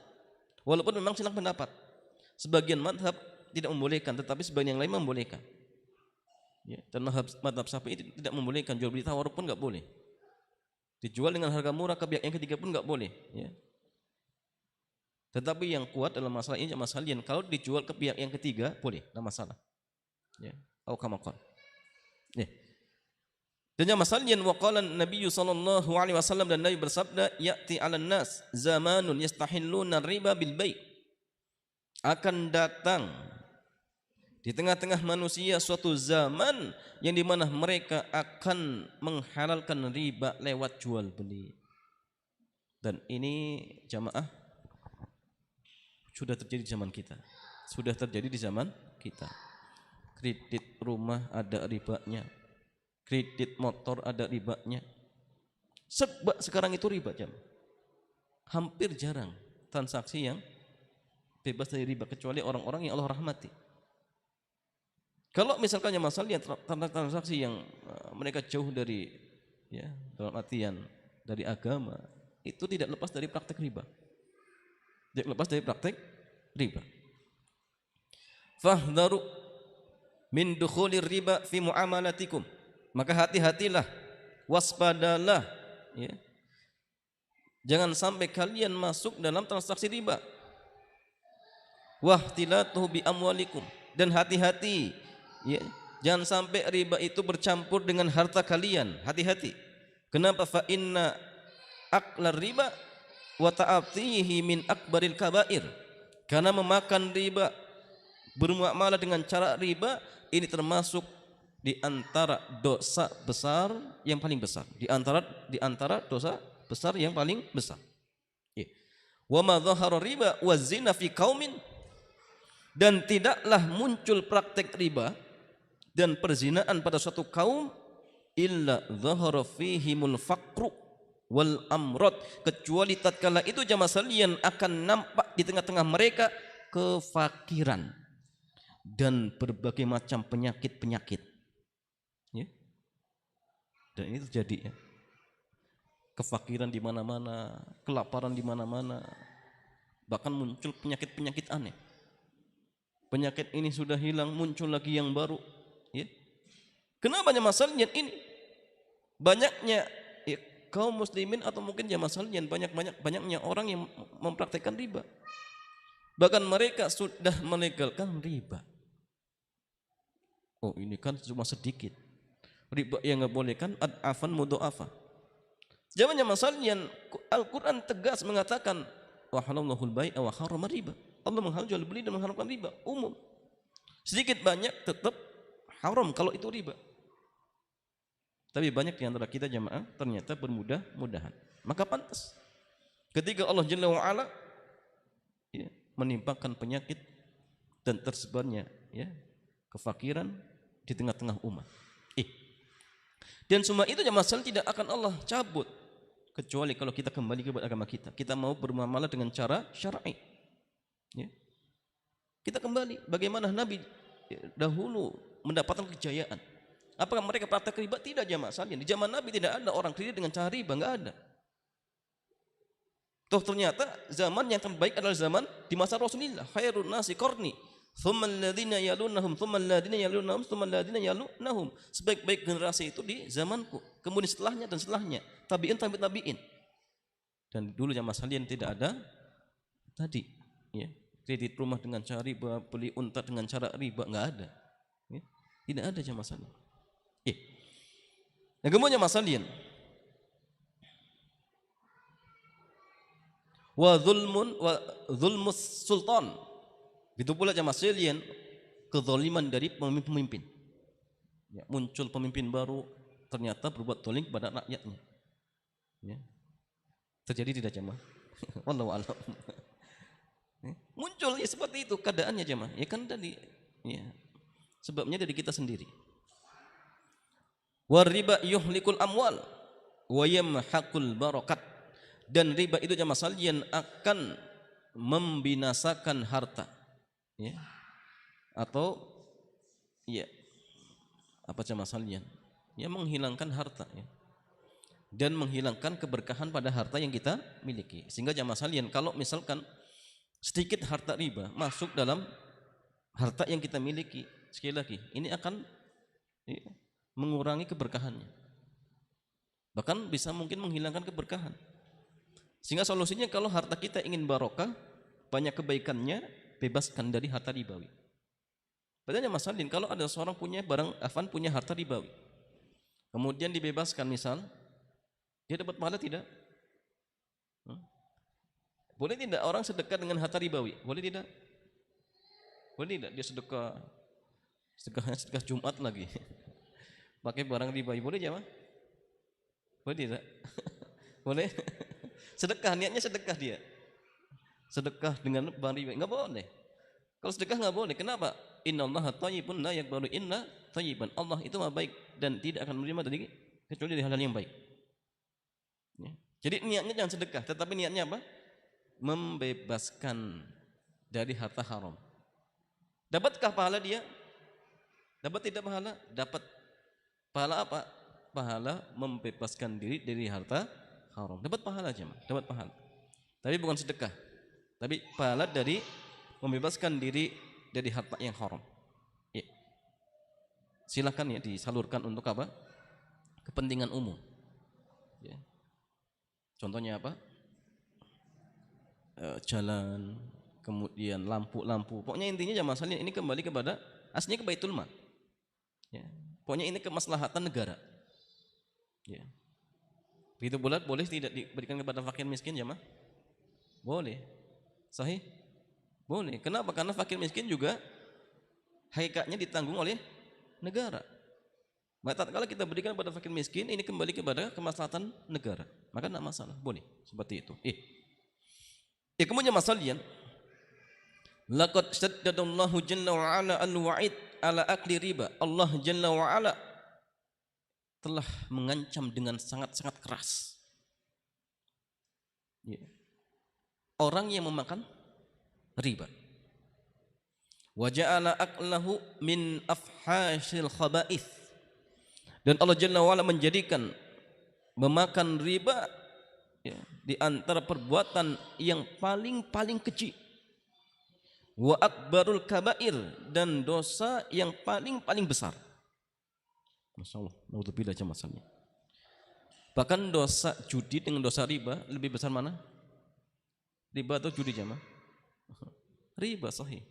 Walaupun memang silang pendapat. Sebagian mazhab tidak membolehkan, tetapi sebagian yang lain membolehkan. Ya, dan mazhab Syafi'i tidak membolehkan, jual beli tawarruk pun enggak boleh. Dijual dengan harga murah ke pihak yang ketiga pun enggak boleh, ya. Tetapi yang kuat dalam masalah ini jamaah sekalian, kalau dijual ke pihak yang ketiga boleh, enggak masalah. Ya, au kama qala. Ya. Dan jamaah sekalian, wa qala Nabi sallallahu alaihi wasallam, dan Nabi bersabda, ya'ti 'alan nas zamanun yastahilluna riba bil bai'. Akan datang di tengah-tengah manusia suatu zaman yang dimana mereka akan menghalalkan riba lewat jual beli. Dan ini jamaah sudah terjadi di zaman kita. Sudah terjadi di zaman kita. Kredit rumah ada ribanya. Kredit motor ada ribanya. Sebab sekarang itu riba jamaah. Hampir jarang transaksi yang bebas dari riba kecuali orang-orang yang Allah rahmati. Kalau misalkan masalahnya transaksi yang mereka jauh dari ya, dalam artian dari agama, itu tidak lepas dari praktek riba. Tidak lepas dari praktek riba. Fahdharu min dukhulir riba fi muamalatikum. Maka hati-hatilah, waspadalah ya. Jangan sampai kalian masuk dalam transaksi riba. Wahtilatuhu bi amwalikum, dan hati-hati ya, jangan sampai riba itu bercampur dengan harta kalian. Hati-hati. Kenapa? Fa inna aklar riba wa ta'atihi min akbaril kabair. Karena memakan riba, bermuamalah dengan cara riba, ini termasuk di antara dosa besar yang paling besar. Di antara dosa besar yang paling besar. Ya. Wa ma dhahara riba wa zina fi qaumin, dan tidaklah muncul praktek riba dan perzinaan pada suatu kaum illa dhahara fihimul faqru wal amrad, kecuali tatkala itu jamaah sekalian akan nampak di tengah-tengah mereka kefakiran dan berbagai macam penyakit-penyakit. Ya. Dan ini terjadi ya. Kefakiran di mana-mana, kelaparan di mana-mana. Bahkan muncul penyakit-penyakit aneh. Penyakit ini sudah hilang, muncul lagi yang baru. Ya. Kenapa jamaah sekalian ini? Banyaknya ya, kaum muslimin atau mungkin jamaah sekalian banyaknya orang yang mempraktikkan riba. Bahkan mereka sudah melegalkan riba. Oh, ini kan cuma sedikit. Riba yang enggak boleh kan ad'afan mudha'afa. Jangan jamaah sekalian, Al-Qur'an tegas mengatakan wa halallahu al-bai'a wa harrama riba. Allah menghalalkan jual beli dan mengharamkan riba umum. Sedikit banyak tetap haram kalau itu riba. Tapi banyak di antara kita jamaah ternyata bermudah-mudahan. Maka pantas ketika Allah Jalla wa Ala ya, menimpakan penyakit dan tersebarnya ya, kefakiran di tengah-tengah umat. Dan semua itu jamaah sekalian tidak akan Allah cabut kecuali kalau kita kembali kepada agama kita. Kita mau bermuamalah dengan cara syar'i. Ya. Kita kembali bagaimana Nabi dahulu mendapatkan kejayaan. Apakah mereka praktek riba? Tidak jamaah sekalian. Di zaman Nabi tidak ada orang kredit dengan cara riba, enggak ada. Toh ternyata zaman yang terbaik adalah zaman di masa Rasulullah. Khairun nasi qarni, tsumma alladziina yalunahum, tsumma alladziina yalunahum, tsumma alladziina yalunahum. Sebaik-baik generasi itu di zamanku. Kemudian setelahnya dan setelahnya, tabi'in. Dan dulu jamaah sekalian tidak ada tadi, ya. Kredit rumah dengan cara riba, beli unta dengan cara riba, nggak ada. Ya. Tidak ada jamaah sekalian. Yang kemudian jamaah sekalian, wa zulmus sultan. Itu pula jamaah sekalian, kezaliman dari pemimpin. Ya, muncul pemimpin baru ternyata berbuat zalim kepada rakyatnya. Ya. Terjadi tidak jamaah? Wallahu a'lam. Muncul ya seperti itu keadaannya jemaah. Ya kan tadi ya. Sebabnya dari kita sendiri. War riba yuhlikul amwal wa yamhaqul barakat. Dan riba itu jemaah sekalian akan membinasakan harta. Ya. Atau ya apa jemaah sekalian? Ya menghilangkan harta ya. Dan menghilangkan keberkahan pada harta yang kita miliki. Sehingga jemaah sekalian kalau misalkan sedikit harta riba masuk dalam harta yang kita miliki, sekali lagi ini akan mengurangi keberkahannya, bahkan bisa mungkin menghilangkan keberkahan. Sehingga solusinya kalau harta kita ingin barokah, banyak kebaikannya, bebaskan dari harta ribawi. Padahal masalahnya kalau ada seorang punya punya harta ribawi, kemudian dibebaskan, misal dia dapat pahala tidak? Boleh tidak orang sedekah dengan harta ribawi? Boleh tidak? Boleh tidak dia sedekah Jumat lagi pakai barang ribawi? Boleh jemaah? Boleh tidak? Boleh? Sedekah, niatnya sedekah dia. Sedekah dengan barang ribawi enggak boleh. Kalau sedekah enggak boleh. Kenapa? Innallaha thayyibun la yaqbalu illa thayyiban. Allah itu maha baik dan tidak akan menerima kecuali dari hal-hal yang baik. Ya. Jadi niatnya jangan sedekah, tetapi niatnya apa? Membebaskan dari harta haram. Dapatkah pahala dia? Dapat tidak pahala? Dapat. Pahala apa? Pahala membebaskan diri dari harta haram. Dapat pahala aja, dapat pahala. Tapi bukan sedekah. Tapi pahala dari membebaskan diri dari harta yang haram. Ya. Silakan ya disalurkan untuk apa? Kepentingan umum. Ya. Contohnya apa? Jalan, kemudian lampu-lampu. Pokoknya intinya jamaah sekalian ini kembali kepada aslinya ke Baitul Mal. Ya. Pokoknya ini kemaslahatan negara. Ya. Begitu pula boleh tidak diberikan kepada fakir miskin jamaah? Boleh. Sahih? Boleh. Kenapa? Karena fakir miskin juga hakikatnya ditanggung oleh negara. Maka kalau kita berikan kepada fakir miskin, ini kembali kepada kemaslahatan negara. Maka tidak masalah, boleh seperti itu. Kemudian masalian, laqad shaddadallahu jalla wa ala al-wa'id ala akli riba. Allah jalla wa ala telah mengancam dengan sangat-sangat keras orang yang memakan riba. Wa ja'ala aklahu min afhashil khaba'ith. Dan Allah jalla wa ala menjadikan memakan riba di antara perbuatan yang paling keji. Wa akbarul kabair, dan dosa yang paling besar. Masyaallah, naudzubillah jamaah. Bahkan dosa judi dengan dosa riba lebih besar mana? Riba atau judi jamaah? Riba, sahih.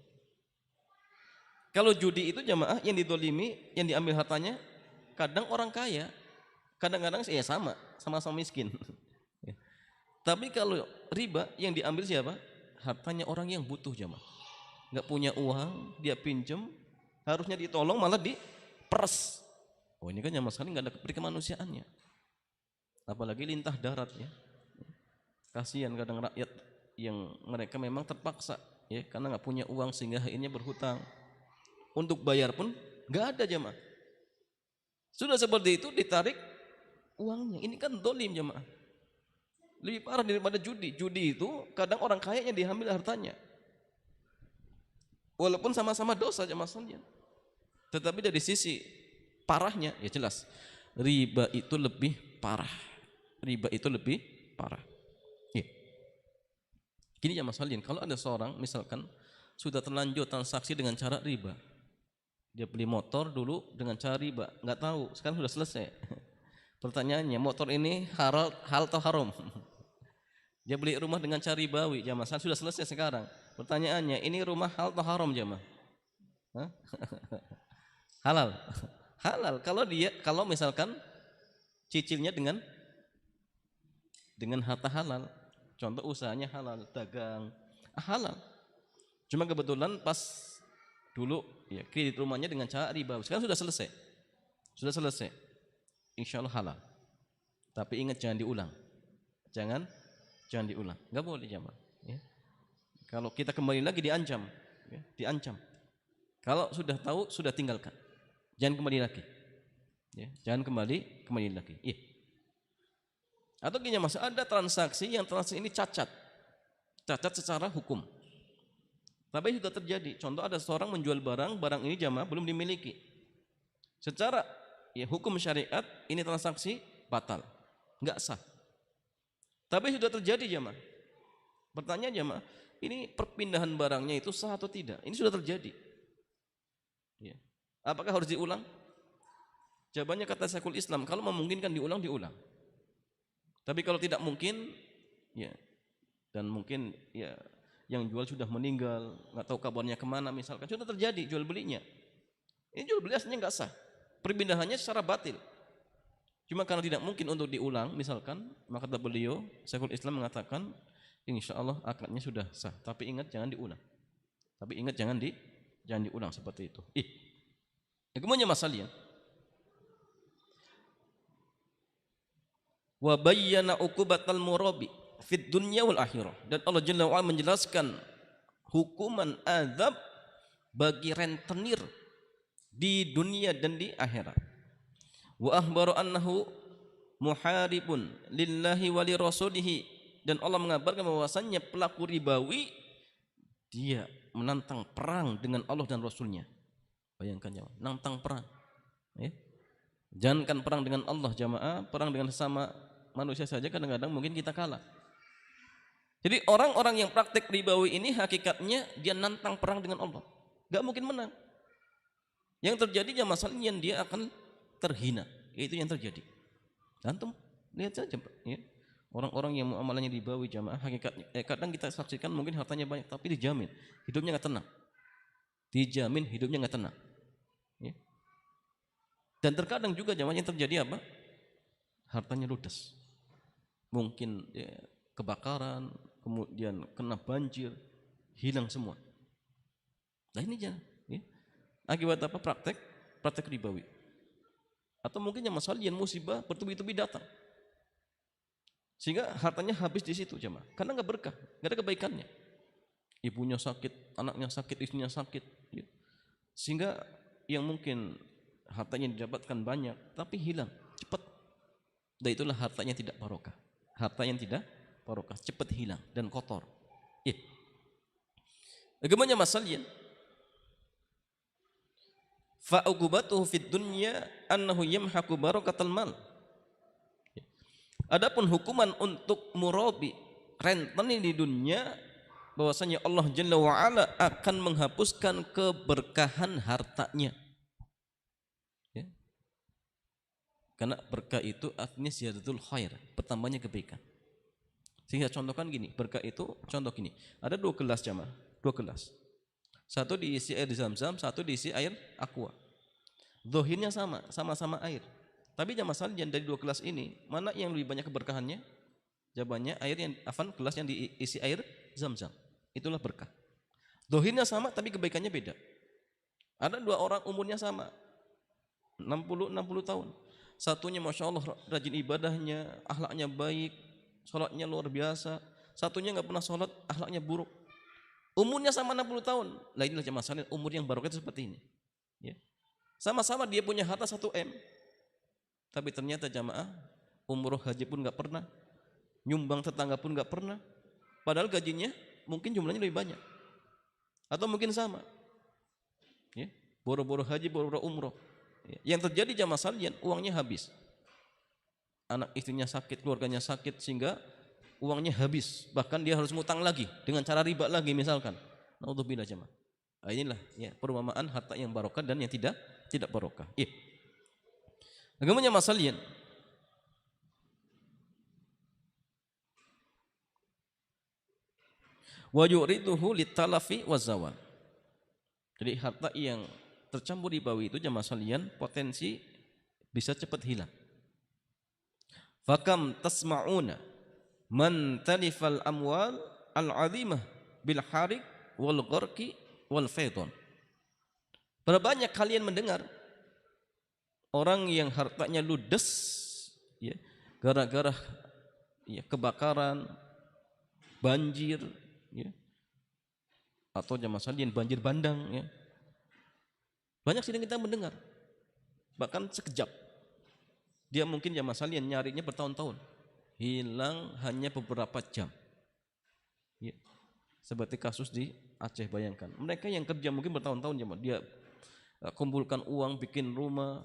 Kalau judi itu jamaah yang didolimi, yang diambil hartanya kadang orang kaya, kadang-kadang sama-sama miskin. Tapi kalau riba yang diambil siapa? Hartanya orang yang butuh jamaah. Enggak punya uang, dia pinjam, harusnya ditolong malah diperes. Oh ini kan jamaah sekali enggak ada kemanusiaannya. Apalagi lintah darat ya. Kasihan kadang rakyat yang mereka memang terpaksa ya karena enggak punya uang sehingga akhirnya berhutang. Untuk bayar pun enggak ada jamaah. Sudah seperti itu ditarik uangnya. Ini kan dolim jamaah. Lebih parah daripada judi. Judi itu kadang orang kaya yang diambil hartanya. Walaupun sama-sama dosa jamaah sekalian. Tetapi dari sisi parahnya ya jelas riba itu lebih parah. Riba itu lebih parah. Ya. Gini jamaah sekalian, kalau ada seorang misalkan sudah terlanjur transaksi dengan cara riba. Dia beli motor dulu dengan cara riba, enggak tahu, sekarang sudah selesai. Pertanyaannya, motor ini halal atau haram? Dia beli rumah dengan cara ribawi, jamaah. Sudah selesai sekarang. Pertanyaannya, ini rumah halal atau haram, jamaah? Hah? Halal. Halal. Kalau misalkan cicilnya dengan harta halal. Contoh usahanya halal, dagang, halal. Cuma kebetulan pas dulu ya kredit rumahnya dengan cara riba. Sekarang sudah selesai. Sudah selesai. Insya Allah halal. Tapi ingat jangan diulang. Jangan diulang. Enggak boleh jamaah. Ya. Kalau kita kembali lagi diancam, ya, diancam. Kalau sudah tahu sudah tinggalkan. Jangan kembali lagi. Ya, jangan kembali lagi. Iya. Atau gini mas, ada transaksi ini cacat secara hukum. Tapi sudah terjadi. Contoh ada seorang menjual barang ini jamaah belum dimiliki. Secara ya hukum syariat ini transaksi batal, nggak sah. Tapi sudah terjadi jamaah. Pertanyaan jamaah, ini perpindahan barangnya itu sah atau tidak? Ini sudah terjadi. Ya. Apakah harus diulang? Jawabannya kata Syekhul Islam, kalau memungkinkan diulang. Tapi kalau tidak mungkin, ya dan mungkin ya yang jual sudah meninggal, nggak tahu kabarnya kemana misalkan, sudah terjadi jual belinya. Ini jual beli aslinya nggak sah, perpindahannya secara batil. Cuma karena tidak mungkin untuk diulang, misalkan, maka kata beliau, Syekhul Islam mengatakan, insya Allah akadnya sudah sah. Tapi ingat jangan diulang. Jangan diulang seperti itu. Kemudian masalahnya. Wa bayyana uqubatal murabi fid dunya wal akhirah. Dan Allah Jalla wa ala menjelaskan hukuman azab bagi rentenir di dunia dan di akhirat. Wa akhbara annahu muharibun lillahi wa li rasulihi, dan Allah mengabarkan bahwasannya pelaku ribawi dia menantang perang dengan Allah dan Rasulnya. Bayangkan jemaah, menantang perang. Ya. Jangankan perang dengan Allah jamaah, perang dengan sesama manusia saja kadang-kadang mungkin kita kalah. Jadi orang-orang yang praktek ribawi ini hakikatnya dia nantang perang dengan Allah, gak mungkin menang. Yang terjadi masalahnya dia akan terhina, itu yang terjadi. Antum lihat saja ya. Orang-orang yang muamalahnya ribawi jamaah hakikatnya kadang kita saksikan mungkin hartanya banyak tapi dijamin hidupnya nggak tenang. Dijamin hidupnya nggak tenang. Ya. Dan terkadang juga jamaah yang terjadi apa? Hartanya ludes. Mungkin ya, kebakaran, kemudian kena banjir, hilang semua. Nah ini jangan. Ya. Akibat apa? Praktek ribawi. Atau mungkin yang masalah yang musibah bertubi-tubi datang. Sehingga hartanya habis di situ jemaah. Karena nggak berkah, nggak ada kebaikannya. Ibunya sakit, anaknya sakit, istrinya sakit. Ya. Sehingga yang mungkin hartanya didapatkan banyak, tapi hilang cepat. Dan itulah hartanya tidak barokah. Harta yang tidak barokah cepat hilang dan kotor. Ya. Bagaimana masalahnya? Fa'uqubatuhu fid dunya annahu yamhaqu barakatal mal. Adapun hukuman untuk murabi rentenir di dunia, bahwasanya Allah Jalla wa ala akan menghapuskan keberkahan hartanya. Ya. Karena berkah itu artinya ziyadatul khair, bertambahnya kebaikan. Sehingga contohkan gini, berkah itu contoh gini, ada 2 gelas jamaah, 2 gelas. Satu diisi air zam-zam, satu diisi air aqua. Zahirnya sama-sama air. Tapi jamaah sekalian dari 2 gelas ini, mana yang lebih banyak keberkahannya? Jawabannya gelas yang diisi air zam-zam. Itulah berkah. Zahirnya sama tapi kebaikannya beda. Ada 2 orang umurnya sama, 60 tahun. Satunya masya Allah rajin ibadahnya, akhlaknya baik, sholatnya luar biasa. Satunya nggak pernah sholat, akhlaknya buruk. Umurnya sama 60 tahun. Lah inilah jemaah sekalian umur yang barokah itu seperti ini. Ya. Sama-sama dia punya harta 1 M. Tapi ternyata jamaah umroh haji pun nggak pernah, nyumbang tetangga pun nggak pernah. Padahal gajinya mungkin jumlahnya lebih banyak. Atau mungkin sama. Ya. Boro-boro haji, boro-boro umroh. Yang terjadi jamaah sekalian uangnya habis. Anak istrinya sakit, keluarganya sakit sehingga uangnya habis. Bahkan dia harus ngutang lagi dengan cara riba lagi misalkan. Naudzubillah jamaah. Nah, inilah ya perumpamaan harta yang barokah dan yang tidak barokah. Iya. Bagaimana masalahnya? wa yuriduhu litalafi wazawal. Jadi harta yang tercampur ribawi itu jamaah sekalian potensi bisa cepat hilang. Fakam tasma'una man talifal amwal al-azimah bil harik wal gharqi wal faidon. Berapa banyak kalian mendengar orang yang hartanya ludes ya, gara-gara ya, kebakaran, banjir ya, atau jamaah sekalian banjir bandang ya. Banyak sini kita mendengar, bahkan sekejap dia mungkin jamaah sekalian nyarinya bertahun-tahun, hilang hanya beberapa jam ya. Seperti kasus di Aceh, bayangkan mereka yang kerja mungkin bertahun-tahun jamaah, dia kumpulkan uang, bikin rumah,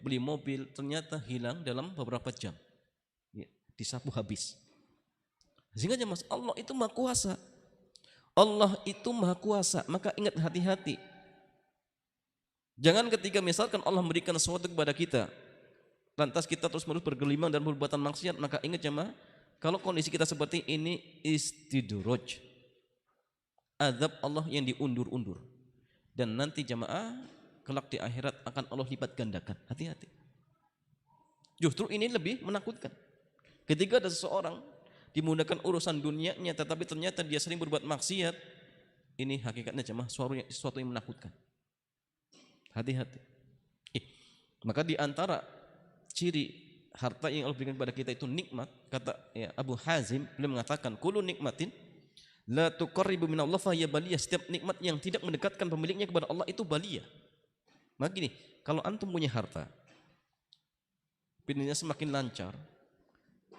beli mobil, ternyata hilang dalam beberapa jam ya, disapu habis. Sehingga jemaah, Allah itu maha kuasa. Allah itu maha kuasa, maka ingat hati-hati. Jangan ketika misalkan Allah memberikan sesuatu kepada kita, lantas kita terus menerus bergelimang dan perbuatan maksiat, maka ingat jemaah, kalau kondisi kita seperti ini istidraj, azab Allah yang diundur-undur. Dan nanti jemaah kelak di akhirat akan Allah lipat gandakan. Hati-hati. Justru ini lebih menakutkan. Ketika ada seseorang dimudahkan urusan dunianya, tetapi ternyata dia sering berbuat maksiat, ini hakikatnya jemaah sesuatu yang menakutkan. Hati-hati. Maka di antara ciri harta yang Allah berikan kepada kita itu nikmat, kata ya, Abu Hazim beliau mengatakan, kullu nikmatin la tuqarribu minallah fa hiya baliyah. Setiap nikmat yang tidak mendekatkan pemiliknya kepada Allah itu baliyah. Maka gini, kalau antum punya harta, bisnisnya semakin lancar,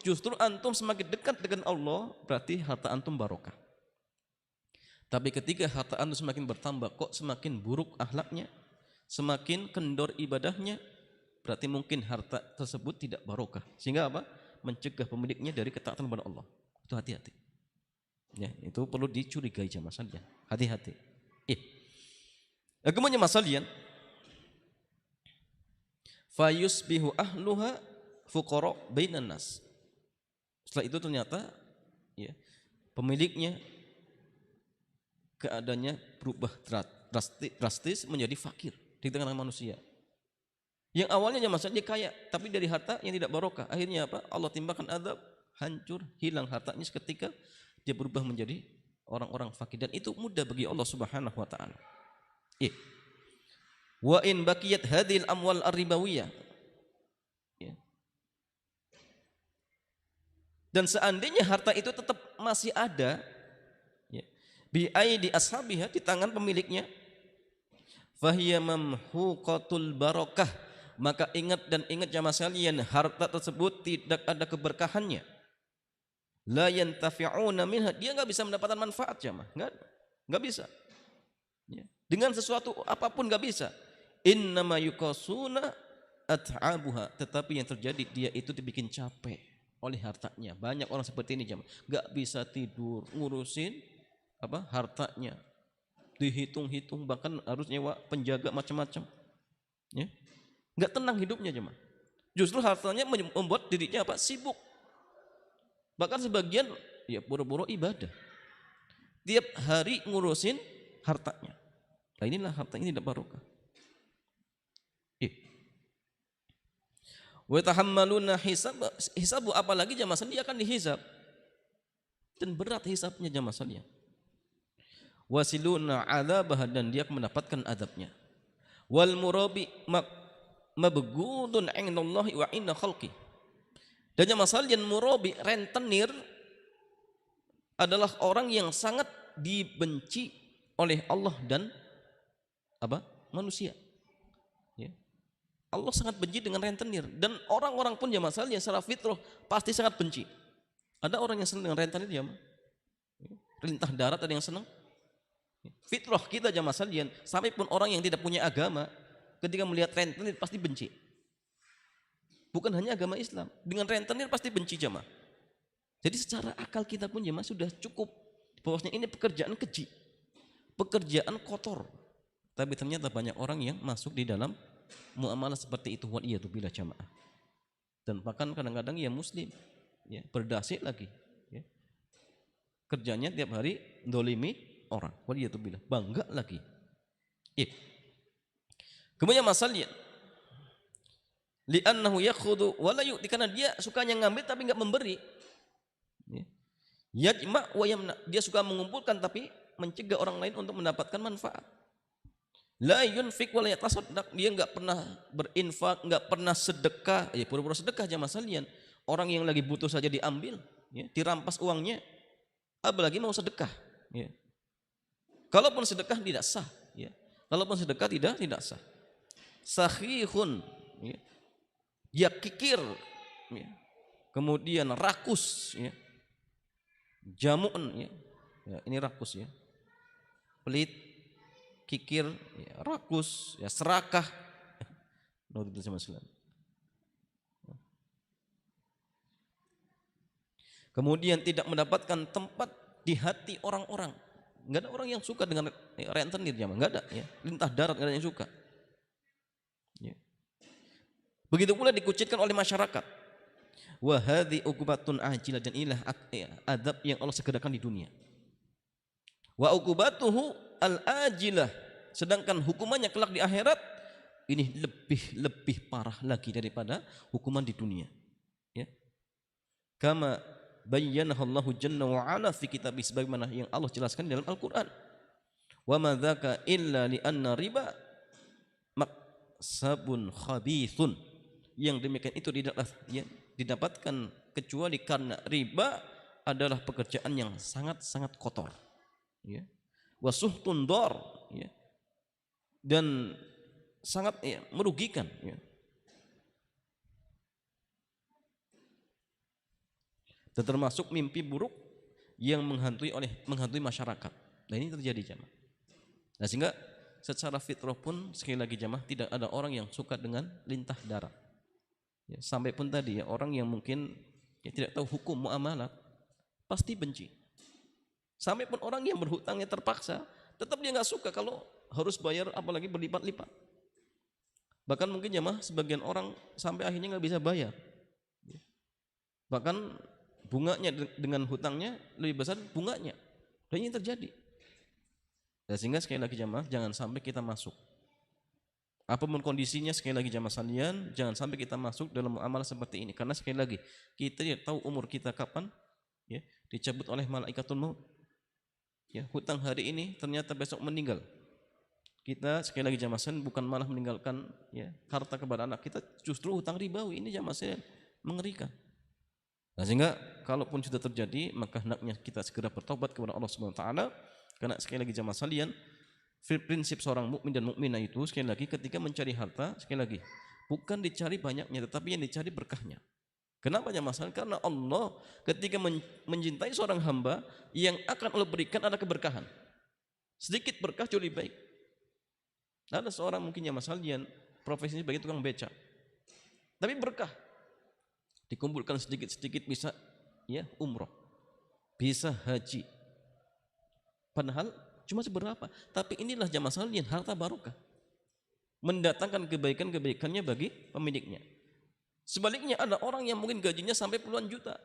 justru antum semakin dekat dengan Allah, berarti harta antum barokah. Tapi ketika harta antum semakin bertambah, kok semakin buruk akhlaknya, semakin kendor ibadahnya, berarti mungkin harta tersebut tidak barokah. Sehingga apa? Mencegah pemiliknya dari ketaatan kepada Allah. Itu hati-hati. Ya, itu perlu dicurigai jamaah sekalian. Hati-hati. Kemudian masalian, fayusbihu ahluha fuqara bainan nas. Setelah itu ternyata ya, pemiliknya keadaannya berubah drastis menjadi fakir di tengah manusia. Yang awalnya dia kaya, tapi dari harta yang tidak barokah. Akhirnya apa? Allah timpakan azab, hancur, hilang hartanya seketika, dia berubah menjadi orang-orang fakir, dan itu mudah bagi Allah Subhanahu wa taala. Wa in baqiyat hadhil amwal ar-ribawiyah. Ya. Dan seandainya harta itu tetap masih ada, ya, bi aidi ashabiha, di tangan pemiliknya, fahiya mamhuqatul barakah, maka ingat jamaah sekalian, harta tersebut tidak ada keberkahannya. La yantafi'una minha, dia enggak bisa mendapatkan manfaat jamaah, enggak bisa. Ya. Dengan sesuatu apapun enggak bisa. Innama yuqasuna at'abuha, tetapi yang terjadi dia itu dibikin capek oleh hartanya. Banyak orang seperti ini jamaah, enggak bisa tidur ngurusin apa? Hartanya. Dihitung-hitung, bahkan harus nyewa penjaga macam-macam. Ya. Enggak tenang hidupnya jemaah. Justru hartanya membuat dirinya apa? Sibuk. Bahkan sebagian ya boro-boro ibadah. Tiap hari ngurusin hartanya. Nah, inilah harta ini tidak barokah. Wa tahammaluna hisabu, apalagi jemaah sekalian, dia akan dihisab. Dan berat hisabnya jemaah sekalian. Wasiluna adzabah, dan dia akan mendapatkan adabnya. Wal murabi mabghudun 'indallahi wa 'inda khalqi. Dan jemaah sekalian, murabi, rentenir, adalah orang yang sangat dibenci oleh Allah dan apa? Manusia. Ya. Allah sangat benci dengan rentenir, dan orang-orang pun jemaah sekalian secara fitrah pasti sangat benci. Ada orang yang senang dengan rentenir jemaah. Perintah darat ada yang senang. Fitrah kita jamaah sekalian, sampai pun orang yang tidak punya agama ketika melihat rentenir pasti benci. Bukan hanya agama Islam, dengan rentenir pasti benci jamaah. Jadi secara akal kita pun jamaah sudah cukup bahwasanya ini pekerjaan keji, pekerjaan kotor. Tapi ternyata banyak orang yang masuk di dalam muamalah seperti itu, waliyadzubillah jamaah. Dan bahkan kadang-kadang ya muslim, ya berdasik lagi. Ya. kerjanya tiap hari dolimi orang. Waliyatubillah, bangga lagi. Iya. Kemudian masalahnya li'annahu yakhudhu wa la yu'ti, karena dia sukanya ngambil tapi enggak memberi. Yajma wa yamna, dia suka mengumpulkan tapi mencegah orang lain untuk mendapatkan manfaat. La yunfik wa la yatasaddaq, dia enggak pernah berinfak, enggak pernah sedekah. Ya pura-pura sedekah jamaah sekalian. Orang yang lagi butuh saja diambil, ya, dirampas uangnya, apalagi mau sedekah, ya. Kalaupun sedekah tidak sah, ya. Kalaupun sedekah tidak sah. Sahihun, ya. Dia kikir, ya. Kemudian rakus, ya. Jamun, ya. Ya, ini rakus, ya. Pelit, kikir, ya. Rakus, ya. Serakah. Kemudian tidak mendapatkan tempat di hati orang-orang. Enggak ada orang yang suka dengan rentenir, jamaah, enggak ada, ya. Lintah darat enggak ada yang suka. Ya. Begitu pula dikucilkan oleh masyarakat. Wa hadhi uqubatun ajilah, dan inilah adab yang Allah segerakan di dunia. Wa uqubatuhu al-ajilah, sedangkan hukumannya kelak di akhirat ini lebih parah lagi daripada hukuman di dunia. Ya. Kama bayyanahu Allahu jalla wa ala fi kitabih, sebagaimana yang Allah jelaskan dalam Al-Qur'an. Wa ma dzaka illa li anna riba maksabun khabithun, yang demikian itu tidaklah, ya, didapatkan kecuali karena riba adalah pekerjaan yang sangat-sangat kotor, ya. Wa suhtun dar, ya, dan sangat, ya, merugikan, ya. Dan termasuk mimpi buruk yang menghantui masyarakat. Nah, ini terjadi, jamaah. Nah, sehingga secara fitrah pun sekali lagi, jamaah, tidak ada orang yang suka dengan lintah darat. Ya, sampai pun tadi, ya, orang yang mungkin, ya, tidak tahu hukum muamalat pasti benci. Sampai pun orang yang berhutangnya terpaksa, tetap dia nggak suka kalau harus bayar, apalagi berlipat-lipat. Bahkan mungkin, jamaah, sebagian orang sampai akhirnya nggak bisa bayar. Bahkan bunganya dengan hutangnya lebih besar bunganya. Dan ini terjadi. Dan sehingga sekali lagi, jamaah, jangan sampai kita masuk. Apapun kondisinya, sekali lagi, jamaah sekalian, jangan sampai kita masuk dalam amal seperti ini. Karena sekali lagi, kita tidak tahu umur kita kapan, ya, dicabut oleh malaikatul maut. Ya, hutang hari ini ternyata besok meninggal. Kita sekali lagi, jamaah sekalian, bukan malah meninggalkan, ya, harta kepada anak kita, justru hutang ribawi. Ini, jamaah sekalian, mengerikan. Nah, sehingga kalaupun sudah terjadi, maka hendaknya kita segera bertobat kepada Allah Subhanahu wa taala. Karena sekali lagi, jamaah sekalian, prinsip seorang mukmin dan mukminah itu sekali lagi ketika mencari harta, sekali lagi, bukan dicari banyaknya, tetapi yang dicari berkahnya. Kenapa, jamaah sekalian? Karena Allah ketika mencintai seorang hamba, yang akan Allah berikan adalah keberkahan. Sedikit berkah jauh lebih baik. Ada seorang mungkin, jamaah sekalian, profesinya sebagai tukang beca, tapi berkah. Dikumpulkan sedikit-sedikit bisa, ya, umroh, bisa haji. Padahal cuma seberapa, tapi inilah, jamaah sekalian, harta barokah, mendatangkan kebaikan-kebaikannya bagi pemiliknya. Sebaliknya ada orang yang mungkin gajinya sampai puluhan juta,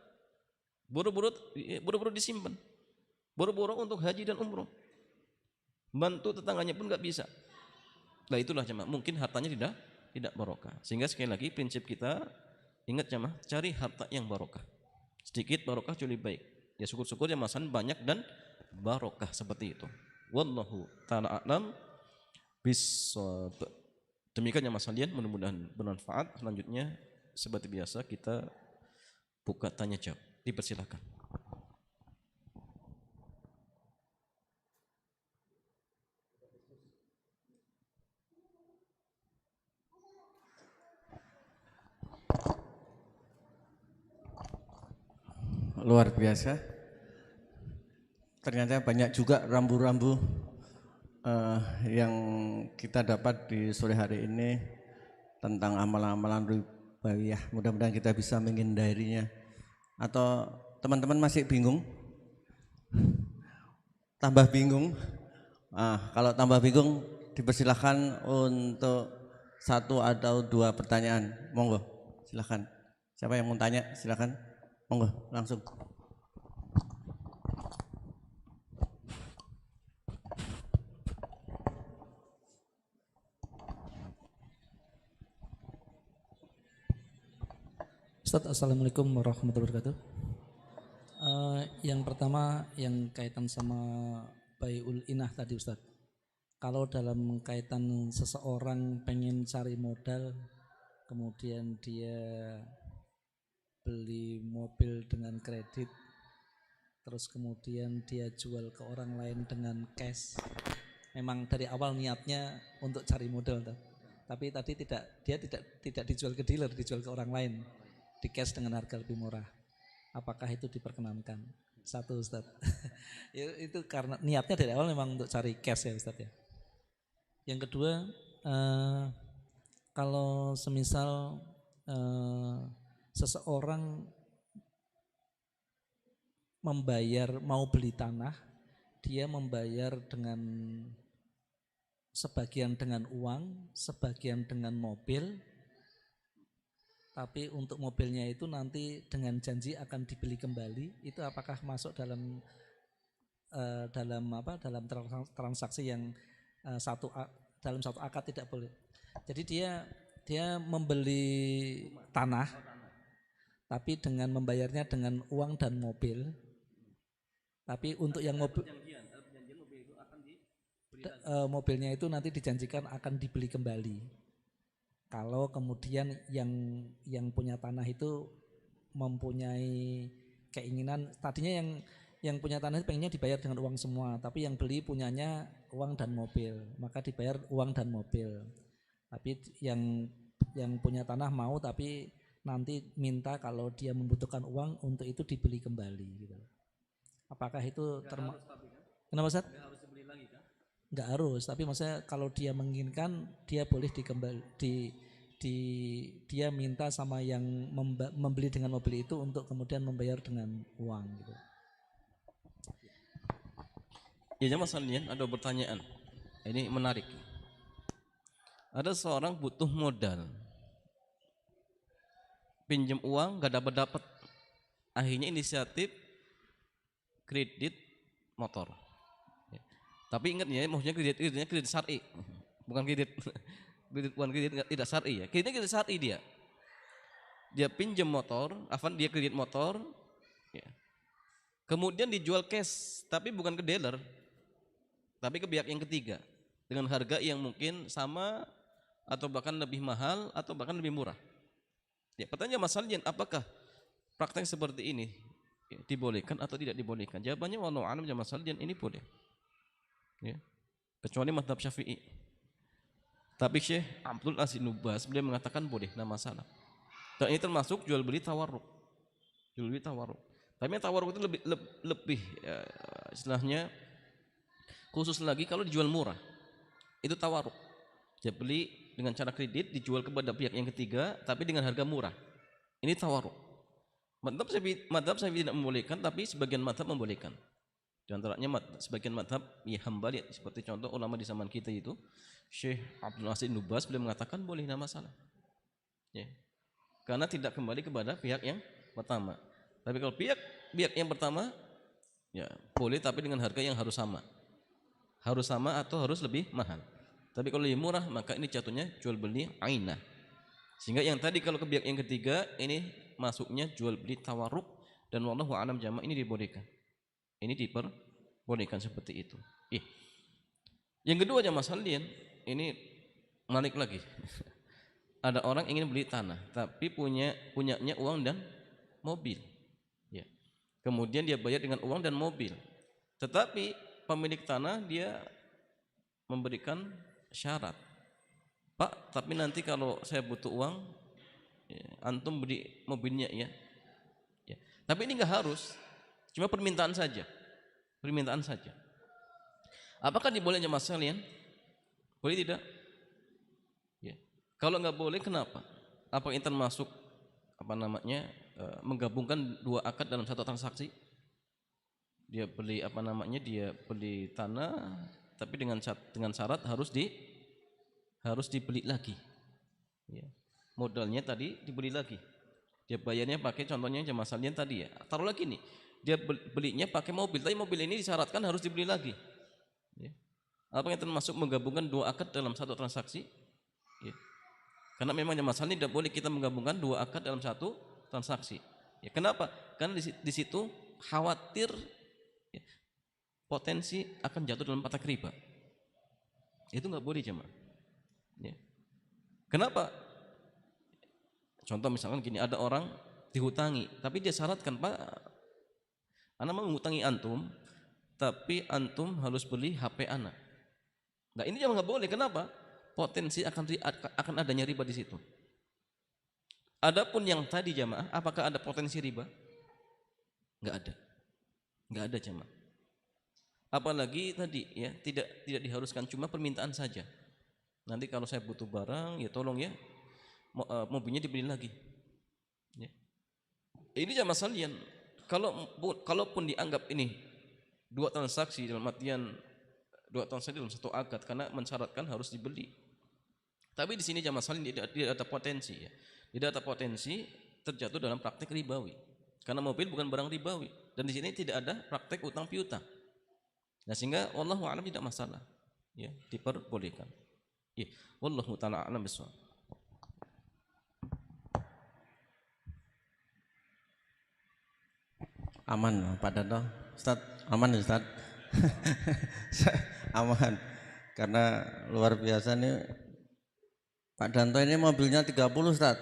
buru-buru disimpan, buru-buru untuk haji dan umroh, bantu tetangganya pun nggak bisa. Nah, itulah, jamaah, mungkin hartanya tidak barokah. Sehingga sekali lagi prinsip kita, ingat, jamaah, cari harta yang barokah. Sedikit barokah jauh lebih baik. Ya, syukur-syukur, jamaah, banyak dan barokah seperti itu. Wallahu ta'ala a'lam bissawab. Demikian, jamaah sekalian, mudah-mudahan bermanfaat. Selanjutnya seperti biasa kita buka tanya jawab. Dipersilakan. Luar biasa. Ternyata banyak juga rambu-rambu yang kita dapat di sore hari ini tentang amalan-amalan ribawiyah. Mudah-mudahan kita bisa menghindarinya. Atau teman-teman masih bingung? Tambah bingung? Kalau tambah bingung, dipersilahkan untuk 1 atau 2 pertanyaan. Monggo, silakan. Siapa yang mau tanya? Silakan. Monggo, langsung. Ustadz, Assalamualaikum warahmatullahi wabarakatuh. Yang pertama yang kaitan sama baiul inah tadi Ustadz. Kalau dalam kaitan seseorang pengen cari modal, kemudian dia beli mobil dengan kredit, terus kemudian dia jual ke orang lain dengan cash. Memang dari awal niatnya untuk cari modal, tapi tadi dia tidak dijual ke dealer, dijual ke orang lain, di cash dengan harga lebih murah. Apakah itu diperkenankan? Satu Ustaz. Itu karena niatnya dari awal memang untuk cari cash ya Ustaz ya. Yang kedua, kalau semisal seseorang mau beli tanah, dia membayar dengan sebagian dengan uang, sebagian dengan mobil. Tapi untuk mobilnya itu nanti dengan janji akan dibeli kembali, itu apakah masuk dalam transaksi yang dalam satu akad tidak boleh. Jadi dia membeli tanah, tapi dengan membayarnya dengan uang dan mobil. Tapi untuk yang mobilnya itu nanti dijanjikan akan dibeli kembali. Kalau kemudian yang punya tanah itu mempunyai keinginan, tadinya yang punya tanah itu pengennya dibayar dengan uang semua, tapi yang beli punyanya uang dan mobil, maka dibayar uang dan mobil. Tapi yang punya tanah mau, tapi nanti minta kalau dia membutuhkan uang untuk itu dibeli kembali gitu. Apakah itu Kenapa Ustaz? Nggak harus, tapi maksudnya kalau dia menginginkan, dia boleh dia minta sama yang membeli dengan mobil itu untuk kemudian membayar dengan uang gitu. Ya jamaah sekalian, ada pertanyaan. Ini menarik. Ada seorang butuh modal, pinjam uang nggak dapat. Akhirnya inisiatif kredit motor. Tapi ingat ya, maksudnya kreditnya kredit syar'i, bukan kredit tidak syar'i ya. Kredit syar'i dia. Dia pinjam motor, dia kredit motor, ya. Kemudian dijual cash, tapi bukan ke dealer, tapi ke pihak yang ketiga dengan harga yang mungkin sama atau bahkan lebih mahal atau bahkan lebih murah. Ya, pertanyaan masalahnya, apakah praktek seperti ini dibolehkan atau tidak dibolehkan? Jawabannya wallahu a'lam jamaah sekalian, ini boleh. Ya. Kecuali mazhab Syafi'i. Tapi Syekh Abdul Aziz Nubas beliau mengatakan boleh, tidak masalah. Dan ini termasuk jual beli tawarruk. Jual beli tawarruk. Tapi tawarruk itu lebih ya, istilahnya khusus lagi kalau dijual murah. Itu tawarruk. Dia beli dengan cara kredit, dijual kepada pihak yang ketiga tapi dengan harga murah. Ini tawarruk. Mazhab Syafi'i tidak membolehkan, tapi sebagian mazhab membolehkan. Di antaranya sebagian mazhab ya Hambali, seperti contoh ulama di zaman kita itu Syekh Abdul Aziz Nubas beliau mengatakan boleh, tidak masalah. Ya. Karena tidak kembali kepada pihak yang pertama. Tapi kalau pihak yang pertama ya boleh, tapi dengan harga yang harus sama. Harus sama atau harus lebih mahal. Tapi kalau lebih murah maka ini jatuhnya jual beli ainah. Sehingga yang tadi kalau ke pihak yang ketiga ini masuknya jual beli tawarruk, dan wallahu a'lam jamaah ini dibolehkan. Ini diperbolehkan seperti itu. Yang kedua jamaah sekalian, ini menarik lagi. Ada orang ingin beli tanah, tapi punyanya uang dan mobil. Ya. Kemudian dia bayar dengan uang dan mobil. Tetapi pemilik tanah dia memberikan syarat. Pak, tapi nanti kalau saya butuh uang, ya, antum beli mobilnya ya. Tapi ini enggak harus. Cuma permintaan saja. Apakah diboleh jemaah sekalian? Boleh tidak? Ya. Kalau enggak boleh, kenapa? Apa ini termasuk menggabungkan dua akad dalam satu transaksi? Dia beli dia beli tanah, tapi dengan syarat harus dibeli lagi. Ya. Modalnya tadi dibeli lagi. Dia bayarnya pakai contohnya jemaah sekalian tadi ya. Taruh lagi nih. Dia belinya pakai mobil, tapi mobil ini disyaratkan harus dibeli lagi. Ya. Apa yang termasuk menggabungkan dua akad dalam satu transaksi? Ya. Karena memang masalah ini tidak boleh kita menggabungkan dua akad dalam satu transaksi. Ya, kenapa? Karena di situ khawatir ya, potensi akan jatuh dalam praktek riba. Itu nggak boleh jemaah. Ya. Kenapa? Contoh misalkan gini, ada orang dihutangi, tapi dia syaratkan, Pak, anak mau menghutangi antum, tapi antum harus beli HP anak. Nah ini jangan nggak boleh. Kenapa? Potensi akan adanya riba di situ. Adapun yang tadi jamaah, apakah ada potensi riba? Nggak ada, nggak ada jamaah. Apalagi tadi ya tidak diharuskan, cuma permintaan saja. Nanti kalau saya butuh barang, ya tolong ya mobilnya dibeli lagi. Ya. Ini jamaah sekalian, kalaupun dianggap ini dua transaksi dalam artian dua transaksi dalam satu akad karena mensyaratkan harus dibeli. Tapi di sini jamaah sekalian tidak ada potensi ya. Tidak ada potensi terjatuh dalam praktek ribawi. Karena mobil bukan barang ribawi dan di sini tidak ada praktek utang piutang. Nah sehingga wallahu a'lam tidak masalah. Ya, diperbolehkan. Ya, wallahu taala a'lam bishawab. Aman Pak Danto, Ustaz, aman ya Ustaz. Aman. Karena luar biasa nih Pak Danto ini mobilnya 30 Ustaz.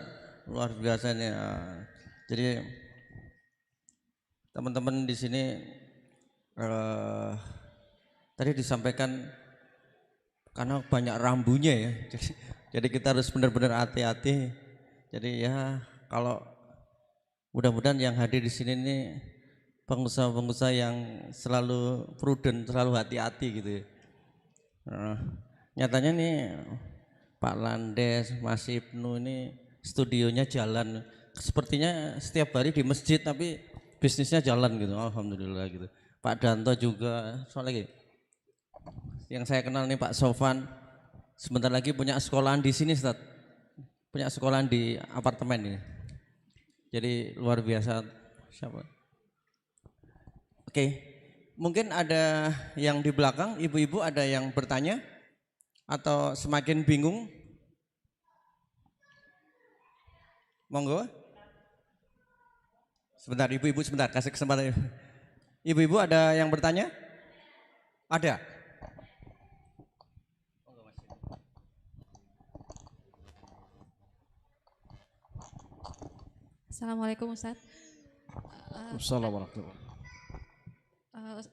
Luar biasa nih. Jadi teman-teman di sini tadi disampaikan karena banyak rambunya ya. Jadi kita harus benar-benar hati-hati. Jadi ya kalau mudah-mudahan yang hadir di sini nih pengusaha-pengusaha yang selalu prudent, selalu hati-hati gitu ya. Nyatanya nih Pak Landes, Mas Ibnu ini studionya jalan. Sepertinya setiap hari di masjid tapi bisnisnya jalan gitu. Alhamdulillah gitu. Pak Danto juga, soalnya lagi yang saya kenal nih Pak Sofan sebentar lagi punya sekolahan di sini Ustaz. Punya sekolahan di apartemen ini. Jadi luar biasa. Siapa? Oke. Mungkin ada yang di belakang, ibu-ibu ada yang bertanya atau semakin bingung? Monggo. Sebentar ibu-ibu, sebentar kasih kesempatan. Ibu-ibu ada yang bertanya? Ada. Assalamualaikum Ustadz. Assalamualaikum.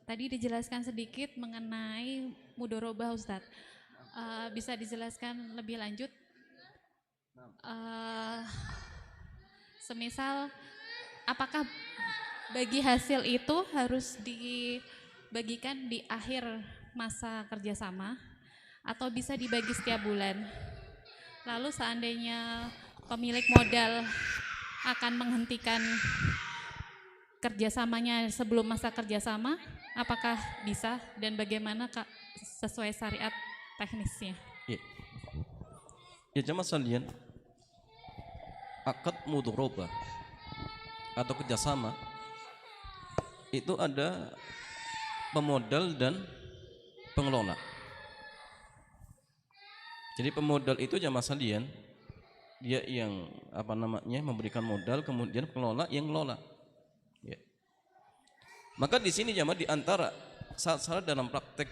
Tadi dijelaskan sedikit mengenai mudorobah Ustadz. Bisa dijelaskan lebih lanjut? Semisal apakah bagi hasil itu harus dibagikan di akhir masa kerjasama atau bisa dibagi setiap bulan? Lalu seandainya pemilik modal akan menghentikan kerjasamanya sebelum masa kerjasama, apakah bisa dan bagaimana Kak sesuai syariat teknisnya? Ya jamaah sekalian, akad mudharabah atau kerjasama itu ada pemodal dan pengelola. Jadi pemodal itu jamaah sekalian, dia yang memberikan modal, kemudian pengelola yang ngelola. Ya. Maka di sini jamaah di antara syarat dalam praktek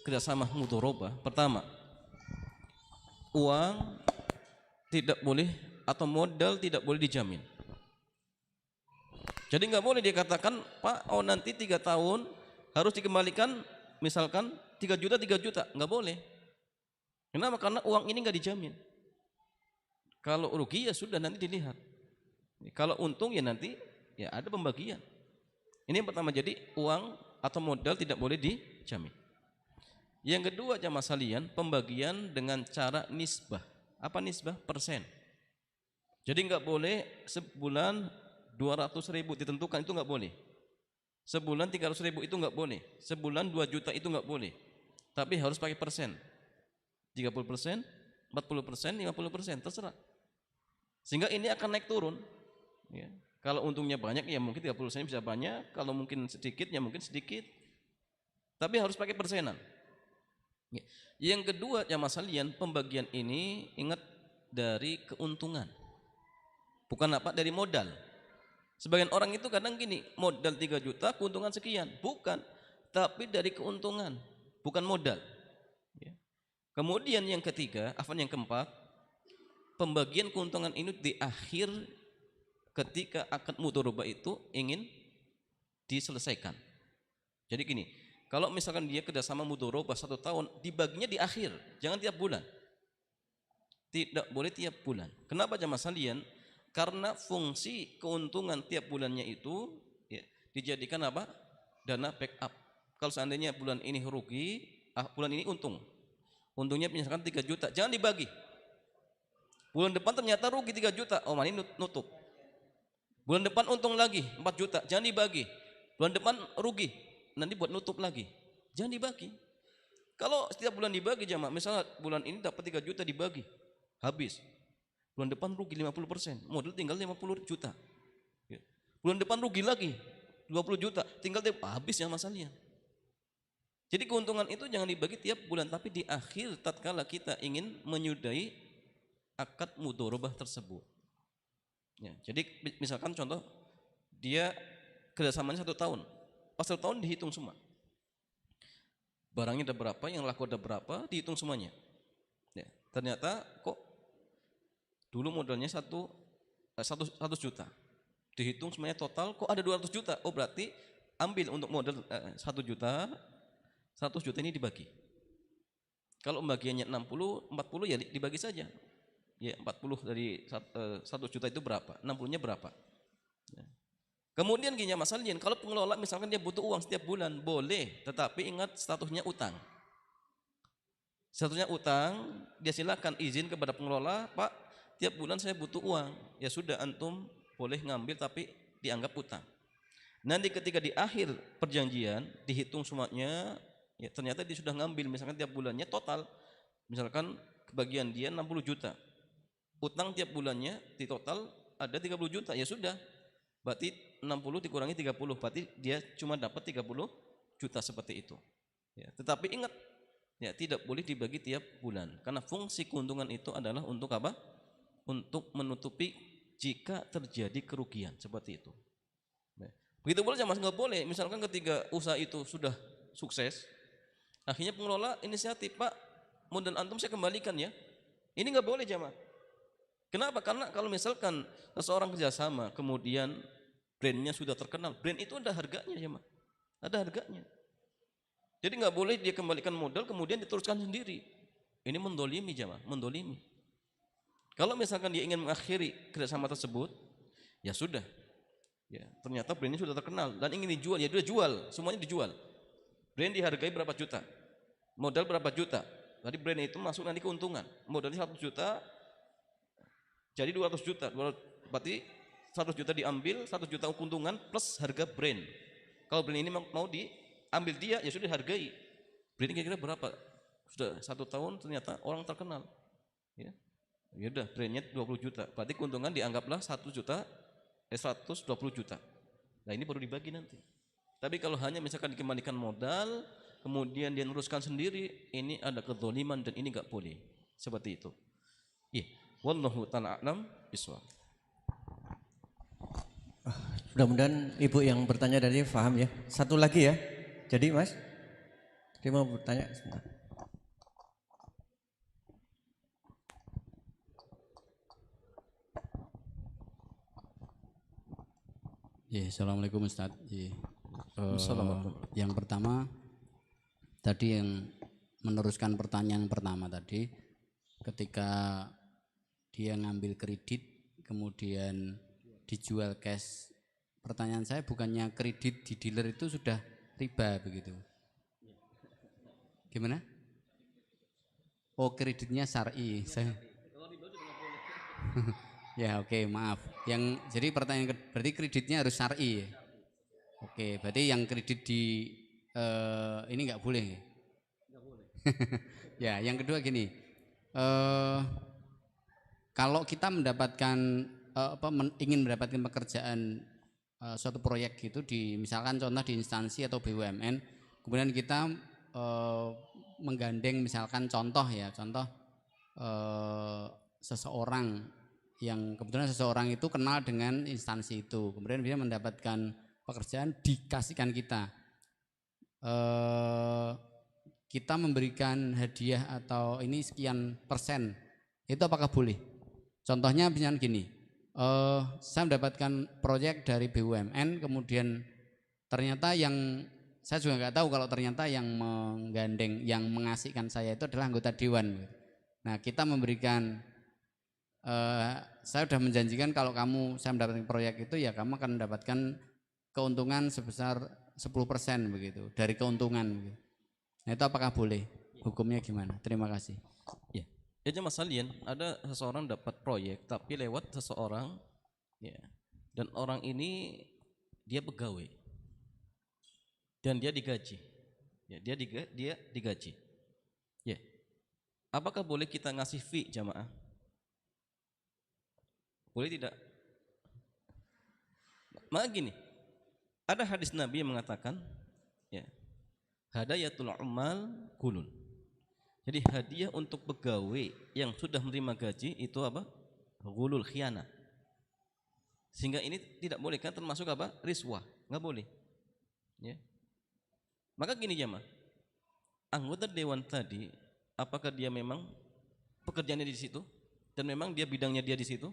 kerjasama mudharabah, pertama, uang tidak boleh atau modal tidak boleh dijamin. Jadi nggak boleh dikatakan Pak, nanti 3 tahun harus dikembalikan misalkan 3 juta, nggak boleh. Kenapa? Karena uang ini nggak dijamin. Kalau rugi ya sudah nanti dilihat. Kalau untung ya nanti ya ada pembagian. Ini yang pertama, jadi uang atau modal tidak boleh dijamin. Yang kedua jamaah sekalian, pembagian dengan cara nisbah. Apa nisbah? Persen. Jadi nggak boleh sebulan 200.000 ditentukan, itu nggak boleh. Sebulan 300.000 itu nggak boleh. Sebulan 2 juta itu nggak boleh. Tapi harus pakai persen. 30%, 40%, 50%, terserah. Sehingga ini akan naik turun. Ya. Kalau untungnya banyak ya mungkin 30% bisa banyak, kalau mungkin sedikit ya mungkin sedikit. Tapi harus pakai persenan. Ya. Yang kedua jamaah sekalian, pembagian ini ingat dari keuntungan. Bukan apa? Dari modal. Sebagian orang itu kadang gini, modal 3 juta, keuntungan sekian. Bukan, tapi dari keuntungan, bukan modal. Ya. Kemudian yang ketiga, yang keempat, pembagian keuntungan ini di akhir ketika akad mudharabah itu ingin diselesaikan. Jadi gini, kalau misalkan dia kerjasama mudharabah 1 tahun, dibaginya di akhir, jangan tiap bulan. Tidak boleh tiap bulan. Kenapa jamaah sekalian? Karena fungsi keuntungan tiap bulannya itu ya, dijadikan apa? Dana backup. Kalau seandainya bulan ini rugi, bulan ini untung. Untungnya misalkan 3 juta, jangan dibagi. Bulan depan ternyata rugi 3 juta, oh ini nutup. Bulan depan untung lagi 4 juta, jangan dibagi. Bulan depan rugi, nanti buat nutup lagi. Jangan dibagi. Kalau setiap bulan dibagi jamaah, misalnya bulan ini dapat 3 juta dibagi, habis. Bulan depan rugi 50%, modal tinggal 50 juta. Bulan depan rugi lagi 20 juta, tinggal habis ya masalahnya. Jadi keuntungan itu jangan dibagi tiap bulan, tapi di akhir tatkala kita ingin menyudahi akad mudharabah tersebut. Ya, jadi misalkan contoh dia kerjasamanya 1 tahun, pas 1 tahun dihitung semua. Barangnya ada berapa, yang laku ada berapa, dihitung semuanya. Ya, ternyata kok dulu modalnya 100 juta, dihitung semuanya total kok ada 200 juta. Oh berarti ambil untuk modal 1 juta, 100 juta ini dibagi. Kalau pembagiannya 60, 40 ya dibagi saja. Ya 40 dari 1 juta itu berapa? 60-nya berapa? Ya. Kemudian gini masalahnya, kalau pengelola misalkan dia butuh uang setiap bulan, boleh, tetapi ingat statusnya utang. Statusnya utang, dia silakan izin kepada pengelola, Pak, tiap bulan saya butuh uang. Ya sudah, antum boleh ngambil tapi dianggap utang. Nanti ketika di akhir perjanjian dihitung semuanya, ya ternyata dia sudah ngambil misalkan tiap bulannya total, misalkan kebagian dia 60 juta. Utang tiap bulannya di total ada 30 juta, ya sudah. Berarti 60 dikurangi 30, berarti dia cuma dapat 30 juta seperti itu. Ya, tetapi ingat, ya tidak boleh dibagi tiap bulan, karena fungsi keuntungan itu adalah untuk apa? Untuk menutupi jika terjadi kerugian seperti itu. Ya. Begitu pula jamaah nggak boleh, misalkan ketika usaha itu sudah sukses, akhirnya pengelola inisiatif, Pak, modal antum saya kembalikan ya. Ini nggak boleh jamaah. Kenapa? Karena kalau misalkan seseorang kerjasama, kemudian brandnya sudah terkenal, brand itu ada harganya ya, ada harganya. Jadi nggak boleh dia kembalikan modal kemudian diteruskan sendiri. Ini mendolimi jamaah, mendolimi. Kalau misalkan dia ingin mengakhiri kerjasama tersebut, ya sudah. Ya, ternyata brandnya sudah terkenal dan ingin dijual, ya dia jual, semuanya dijual. Brand dihargai berapa juta, modal berapa juta. Tadi brand itu masuk nanti keuntungan, modalnya 100 juta. Jadi 200 juta, berarti 100 juta diambil, 100 juta keuntungan plus harga brand. Kalau brand ini mau diambil dia, ya sudah dihargai. Brand ini kira-kira berapa? Sudah 1 tahun ternyata orang terkenal. Ya udah brandnya 20 juta, berarti keuntungan dianggaplah 120 juta. Nah ini baru dibagi nanti. Tapi kalau hanya misalkan dikembalikan modal, kemudian dia neruskan sendiri, ini ada kedzaliman dan ini nggak boleh. Seperti itu. Iya. Wallahu ta'ala a'lam bishawab. Mudah-mudahan ibu yang bertanya tadi paham ya. Satu lagi ya. Jadi mas, dia mau bertanya sebentar. Ya, assalamualaikum Ustaz. Ya. Assalamualaikum. Yang pertama tadi yang meneruskan pertanyaan pertama tadi, ketika dia ngambil kredit kemudian dijual cash. Pertanyaan saya, bukannya kredit di dealer itu sudah riba begitu? Gimana? Oh, kreditnya syar'i. Saya ya oke, maaf. Jadi pertanyaan berarti kreditnya harus syar'i. Oke, berarti yang kredit di ini nggak boleh. Nggak boleh. Ya, yang kedua gini. Kalau kita mendapatkan ingin mendapatkan pekerjaan suatu proyek gitu, misalkan contoh di instansi atau BUMN, kemudian kita menggandeng misalkan contoh seseorang yang kebetulan seseorang itu kenal dengan instansi itu, kemudian dia mendapatkan pekerjaan dikasihkan kita, kita memberikan hadiah atau ini sekian persen, itu apakah boleh? Contohnya misalnya gini, saya mendapatkan proyek dari BUMN, kemudian ternyata yang saya juga nggak tahu kalau ternyata yang menggandeng, yang mengasihkan saya itu adalah anggota dewan. Nah, kita memberikan, saya sudah menjanjikan kalau saya mendapatkan proyek itu ya kamu akan mendapatkan keuntungan sebesar 10% begitu dari keuntungan. Begitu. Nah, itu apakah boleh? Hukumnya gimana? Terima kasih. Ya, ya jemaah sekalian, ada seseorang dapat proyek tapi lewat seseorang, ya, dan orang ini dia pegawai dan dia digaji, ya, dia digaji, ya. Apakah boleh kita ngasih fee jamaah? Boleh tidak? Maka gini, ada hadis Nabi yang mengatakan, ya, hadayatul amal kulun. Jadi hadiah untuk pegawai yang sudah menerima gaji itu apa? Gulul khianah. Sehingga ini tidak boleh, kan termasuk apa? Riswah, nggak boleh. Ya. Maka gini jamaah, anggota dewan tadi, apakah dia memang pekerjaannya di situ dan memang dia bidangnya dia di situ?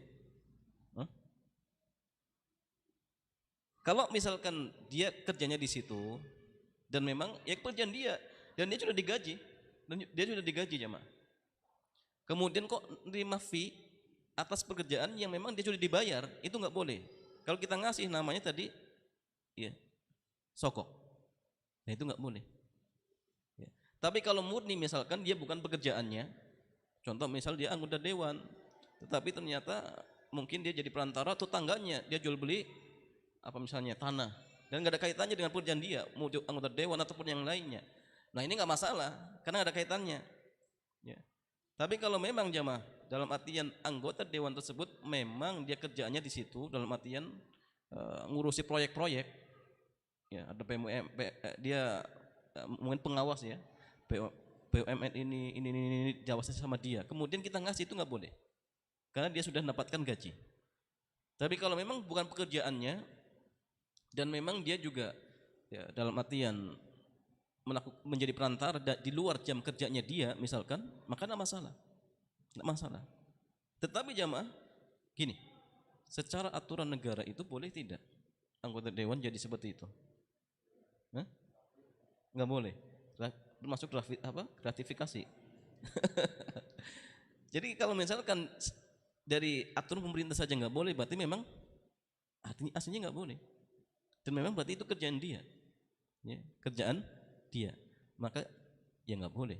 Kalau misalkan dia kerjanya di situ dan memang ya pekerjaan dia dan dia sudah digaji, jamaah. Kemudian kok nerima fee atas pekerjaan yang memang dia sudah dibayar, itu nggak boleh. Kalau kita ngasih namanya tadi, ya, sokok. Nah, itu nggak boleh. Ya. Tapi kalau murni misalkan dia bukan pekerjaannya, contoh misal dia anggota dewan, tetapi ternyata mungkin dia jadi perantara tetangganya, dia jual beli apa misalnya tanah dan nggak ada kaitannya dengan pekerjaan dia, mau anggota dewan ataupun yang lainnya. Nah, ini nggak masalah karena nggak ada kaitannya. Ya. Tapi kalau memang jamaah dalam artian anggota dewan tersebut memang dia kerjaannya di situ dalam artian ngurusi proyek-proyek, ya, ada dia mungkin pengawas, ya, BUMN ini jawabnya sama dia, kemudian kita ngasih, itu nggak boleh karena dia sudah mendapatkan gaji. Tapi kalau memang bukan pekerjaannya dan memang dia juga, ya, dalam artian menjadi perantara di luar jam kerjanya dia misalkan, maka tidak masalah. Tetapi jamaah gini, secara aturan negara itu boleh tidak anggota dewan jadi seperti itu? Nggak boleh, termasuk gratifikasi. Jadi kalau misalkan dari aturan pemerintah saja nggak boleh, berarti memang aslinya nggak boleh, dan memang berarti itu kerjaan dia, ya, kerjaan dia, maka ya nggak boleh,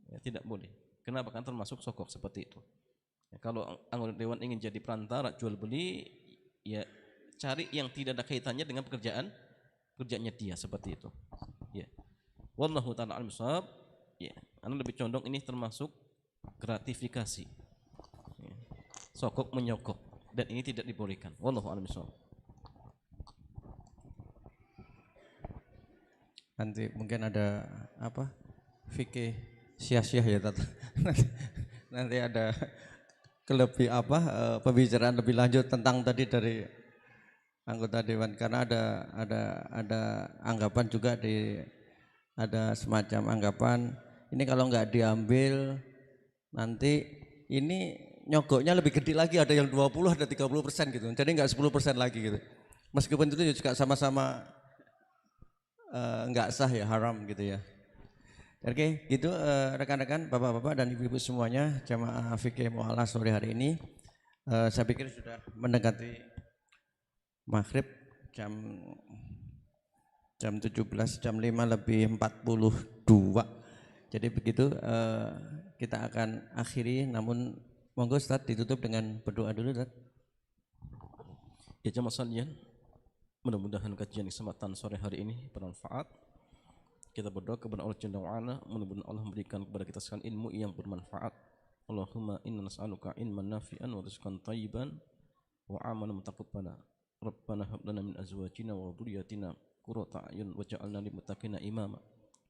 ya, tidak boleh. Kenapa? Kan termasuk sokok seperti itu. Ya, kalau anggota dewan ingin jadi perantara jual beli, ya cari yang tidak ada kaitannya dengan kerjaannya dia seperti itu. Ya, wallahu taala alim shawab. Ya, anda lebih condong ini termasuk gratifikasi, ya, sokok menyokok, dan ini tidak dibolehkan. Wallahu alim shawab. Nanti mungkin ada apa fikih sia-sia ya Tat. Nanti ada pembicaraan lebih lanjut tentang tadi dari anggota dewan, karena ada anggapan juga ada semacam anggapan ini kalau nggak diambil nanti ini nyogoknya lebih gede lagi, ada yang 20, ada 30% gitu, jadi nggak 10% lagi gitu, meskipun itu juga sama-sama nggak sah, ya, haram gitu ya. Oke, gitu rekan-rekan, bapak-bapak dan ibu-ibu semuanya, jamaah fikih mu'alah sore hari ini, saya pikir sudah mendekati maghrib, jam 17, jam 5 lebih 42. Jadi begitu, kita akan akhiri, namun monggo Ustaz ditutup dengan berdoa dulu Ustaz. Ya jamaah sekalian, mudah-mudahan kajian kesempatan sore hari ini bermanfaat. Kita berdoa kepada Allah Jalla wa'ala, mudah-mudahan Allah memberikan kepada kita sekalian ilmu yang bermanfaat. Allahumma inna nas'aluka ilman nafi'an wa rizqan thayyiban wa amalan mutaqabbala. Rabbana hab lana min azwajina wa dhurriyyatina qurrata a'yun waj'alna lil muttaqina imama.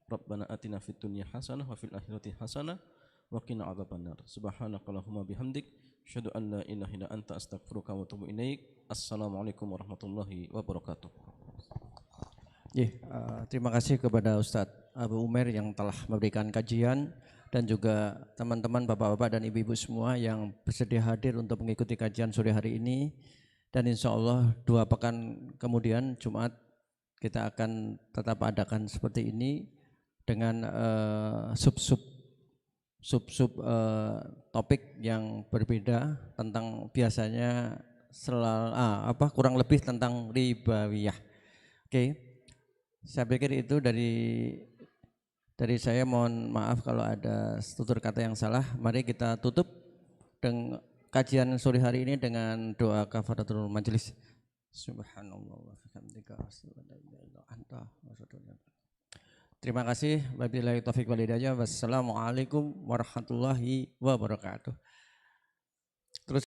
Rabbana atina fid dunya hasanah wa fil akhirati hasanah wa qina adzabannar. Subhanakallahumma bihamdik Asyhadu an la ilaha illa anta astaghfiruka wa atubu ilaik. Assalamualaikum warahmatullahi wabarakatuh. Terima kasih kepada Ustadz Abu Umair yang telah memberikan kajian dan juga teman-teman bapak-bapak dan ibu-ibu semua yang bersedia hadir untuk mengikuti kajian sore hari ini. Dan insya Allah 2 pekan kemudian Jumat kita akan tetap adakan seperti ini dengan sub-sub topik yang berbeda tentang biasanya kurang lebih tentang ribawiyah. Oke. Saya pikir itu dari saya, mohon maaf kalau ada tutur kata yang salah. Mari kita tutup dengan kajian sore hari ini dengan doa kafaratul majelis. Subhanallah wa bihamdika asyhadu an la ilaha illa anta astaghfiruka wa atubu ilaik. Terima kasih. Wabillahi taufiq wal hidayah. Wassalamualaikum warahmatullahi wabarakatuh.